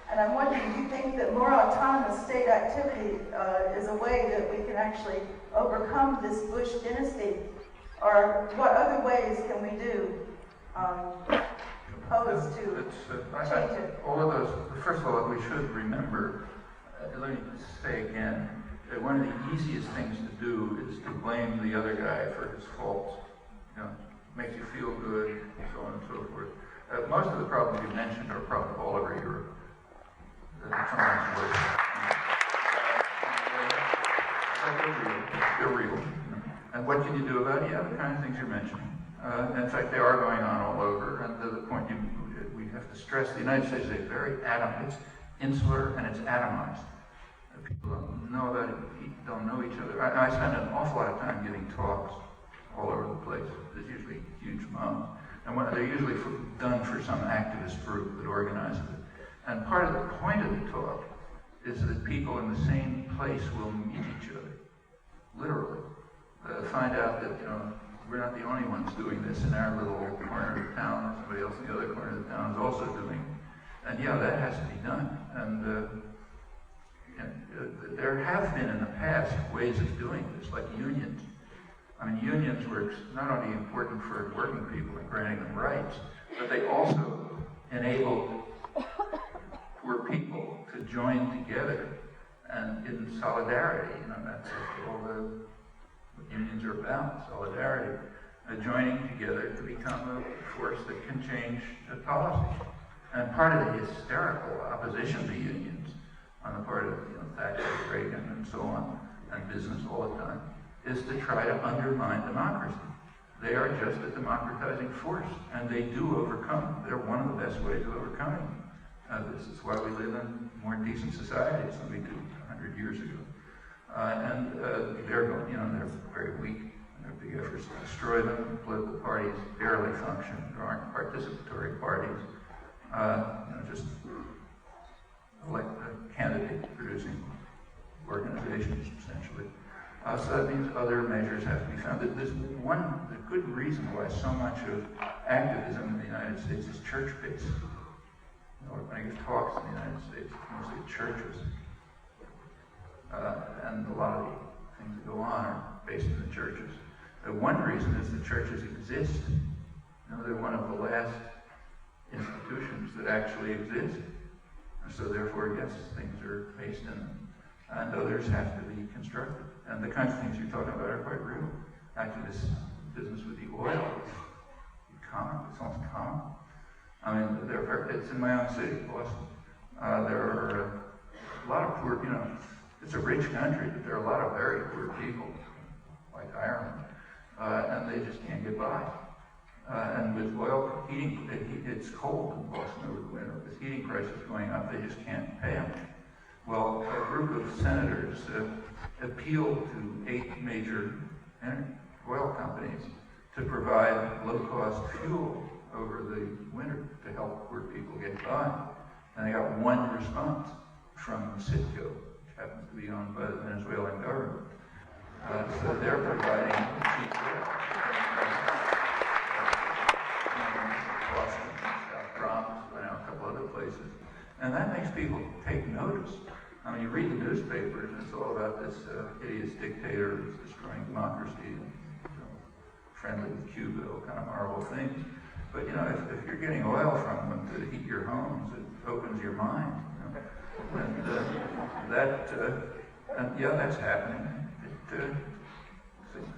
And I'm wondering, do you think that more autonomous state activity is a way that we can actually overcome this Bush dynasty? Or what other ways can we do opposed to change it? All of those, first of all, we should remember, let me say again, that one of the easiest things to do is to blame the other guy for his faults. You know, makes you feel good, and so on and so forth. Most of the problems you mentioned are problems all over Europe. Sometimes worse. They're real. And what can you do about it? Yeah, the kind of things you're mentioning. In fact, they are going on all over. And the point we have to stress, the United States is very it's insular and it's atomized. People don't know about it, don't know each other. I spend an awful lot of time giving talks all over the place. There's usually huge amounts. And they're usually done for some activist group that organizes it. And part of the point of the talk is that people in the same place will meet each other, literally. Find out that, we're not the only ones doing this in our little corner of the town. Somebody else in the other corner of the town is also doing it. And yeah, that has to be done. And there have been in the past ways of doing this, like unions. I mean, unions were not only important for working people and granting them rights, but they also enabled poor people to join together and in solidarity. That's all what unions are about, solidarity. Joining together to become a force that can change the policy. And part of the hysterical opposition to unions on the part of Thatcher, Reagan, and so on, and business all the time, is to try to undermine democracy. They are just a democratizing force, and they do overcome. They're one of the best ways of overcoming. This is why we live in more decent societies than we did 100 years ago. They're going, they're very weak. There are big efforts to destroy them. Political parties barely function. There aren't participatory parties. Just elect a candidate producing organizations, essentially. So that means other measures have to be found. There's the good reason why so much of activism in the United States is church-based. When I give talks in the United States, it's mostly churches. And a lot of the things that go on are based in the churches. One reason is the churches exist. They're one of the last institutions that actually exist. And so therefore, yes, things are based in them. And others have to be constructed. And the kinds of things you're talking about are quite real. Actually, this business with the oil is common. It's almost common. I mean, it's in my own city, Boston. There are a lot of poor, it's a rich country, but there are a lot of very poor people, like Ireland, and they just can't get by. And with oil heating, it's cold in Boston over the winter. With heating prices going up, they just can't pay them. Well, a group of senators appealed to 8 major oil companies to provide low-cost fuel over the winter to help poor people get by. And they got one response. from Citgo, which happens to be owned by the Venezuelan government. So they're providing cheap gas. Boston, South Bronx, a couple other places. And that makes people take notice. I mean, you read the newspapers, and it's all about this hideous dictator who's destroying democracy and friendly with Cuba, all kind of horrible things. But if you're getting oil from them to heat your homes, it opens your mind. And that's happening.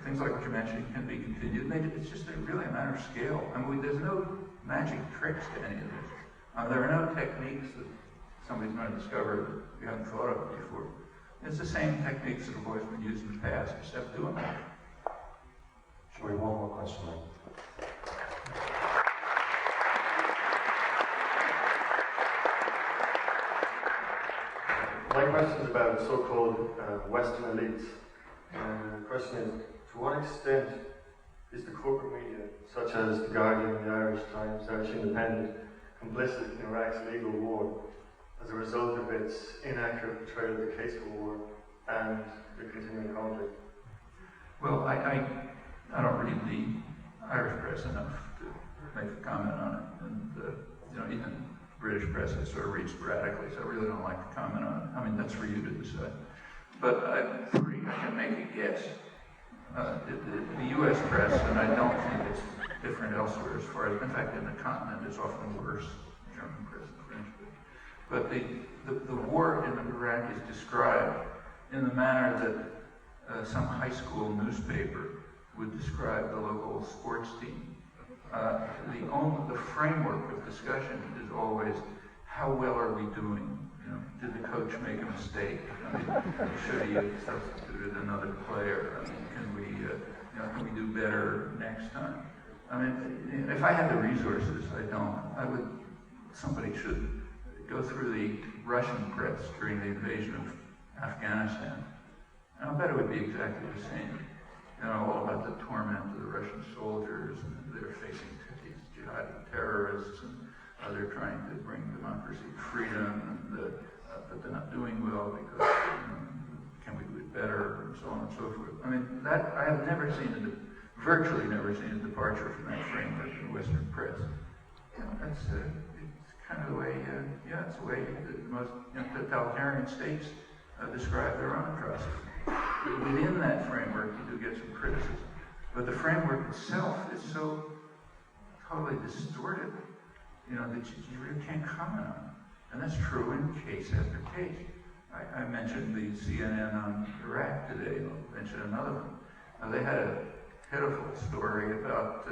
Things like what you mentioned can be continued. It's just really a matter of scale. I mean, there's no magic tricks to any of this. There are no techniques that somebody's going to discover that we haven't thought of before. It's the same techniques that have always been used in the past, except doing it. Should we have one more question, then? My question is about so-called Western elites. The question is, to what extent is the corporate media, such as The Guardian, The Irish Times, The Irish Independent, complicit in Iraq's legal war as a result of its inaccurate portrayal of the case for war and the continuing conflict? Well, I don't read the Irish press enough to make a comment on it, and even British press I sort of read sporadically, so I really don't like to comment on it. I mean, that's for you to decide. But I can make a guess. The U.S. press, and I don't think it's different elsewhere as far as, in fact, in the continent, it's often worse, German press and French press. But the war in Iraq is described in the manner that some high school newspaper would describe the local sports team. The framework of discussion is always, how well are we doing? Did the coach make a mistake? I mean, should he have substituted another player? I mean, can we do better next time? I mean, if I had the resources, I don't. Somebody should go through the Russian press during the invasion of Afghanistan. And I bet it would be exactly the same. All about the torment of the Russian soldiers, and they're facing these jihadi terrorists, and they're trying to bring democracy to freedom, and but they're not doing well because can we do it better, and so on and so forth. I mean, that I have virtually never seen a departure from that framework in the Western press. It's kind of the way, it's the way the most totalitarian states describe their own atrocities. Within that framework, you do get some criticism, but the framework itself is so totally distorted, that you really can't comment on it. And that's true in case after case. I mentioned the CNN on Iraq today. I'll mention another one. They had a pitiful story about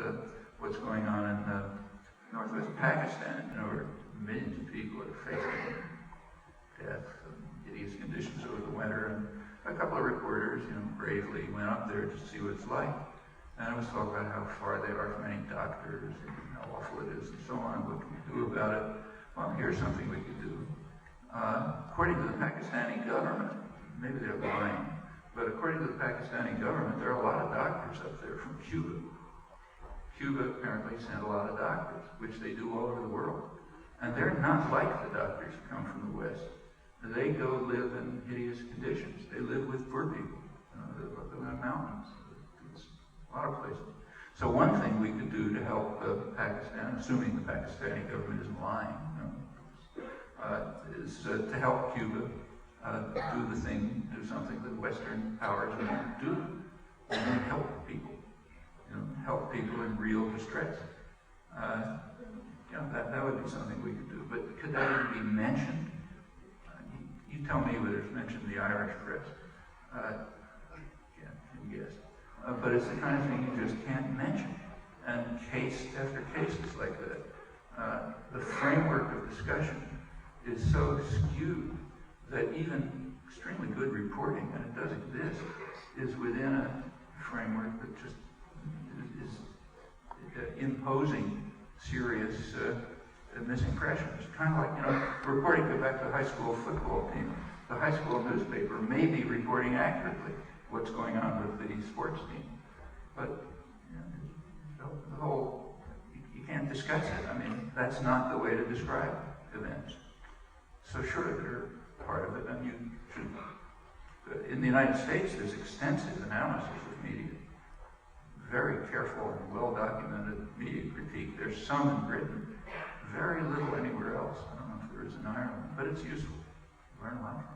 what's going on in northwest Pakistan. Where millions of people are facing death and hideous conditions over the winter. And a couple of reporters, bravely went up there to see what it's like. And it was talk about how far they are from any doctors and how awful it is and so on. What can we do about it? Well, here's something we could do. According to the Pakistani government, maybe they're lying, but according to the Pakistani government, there are a lot of doctors up there from Cuba. Cuba apparently sent a lot of doctors, which they do all over the world. And they're not like the doctors who come from the West. They go live in hideous conditions. They live with poor people. They live in the mountains. A lot of places. So one thing we could do to help Pakistan, assuming the Pakistani government isn't lying, is to help Cuba do something that Western powers won't do, and help people. Help people in real distress. That would be something we could do. But could that even be mentioned? You tell me whether it's mentioned in the Irish press. Can guess. But it's the kind of thing you just can't mention. And case after case is like that. The framework of discussion is so skewed that even extremely good reporting, and it does exist, is within a framework that just is imposing serious misimpressions. Kind of like, reporting, go back to the high school football team. The high school newspaper may be reporting accurately what's going on with the sports team. But the whole, you can't discuss it. I mean, that's not the way to describe events. So sure, there are part of it, and you should. In the United States, there's extensive analysis of media, very careful and well-documented media critique. There's some in Britain, very little anywhere else. I don't know if there is in Ireland, but it's useful. Learn a lot from it.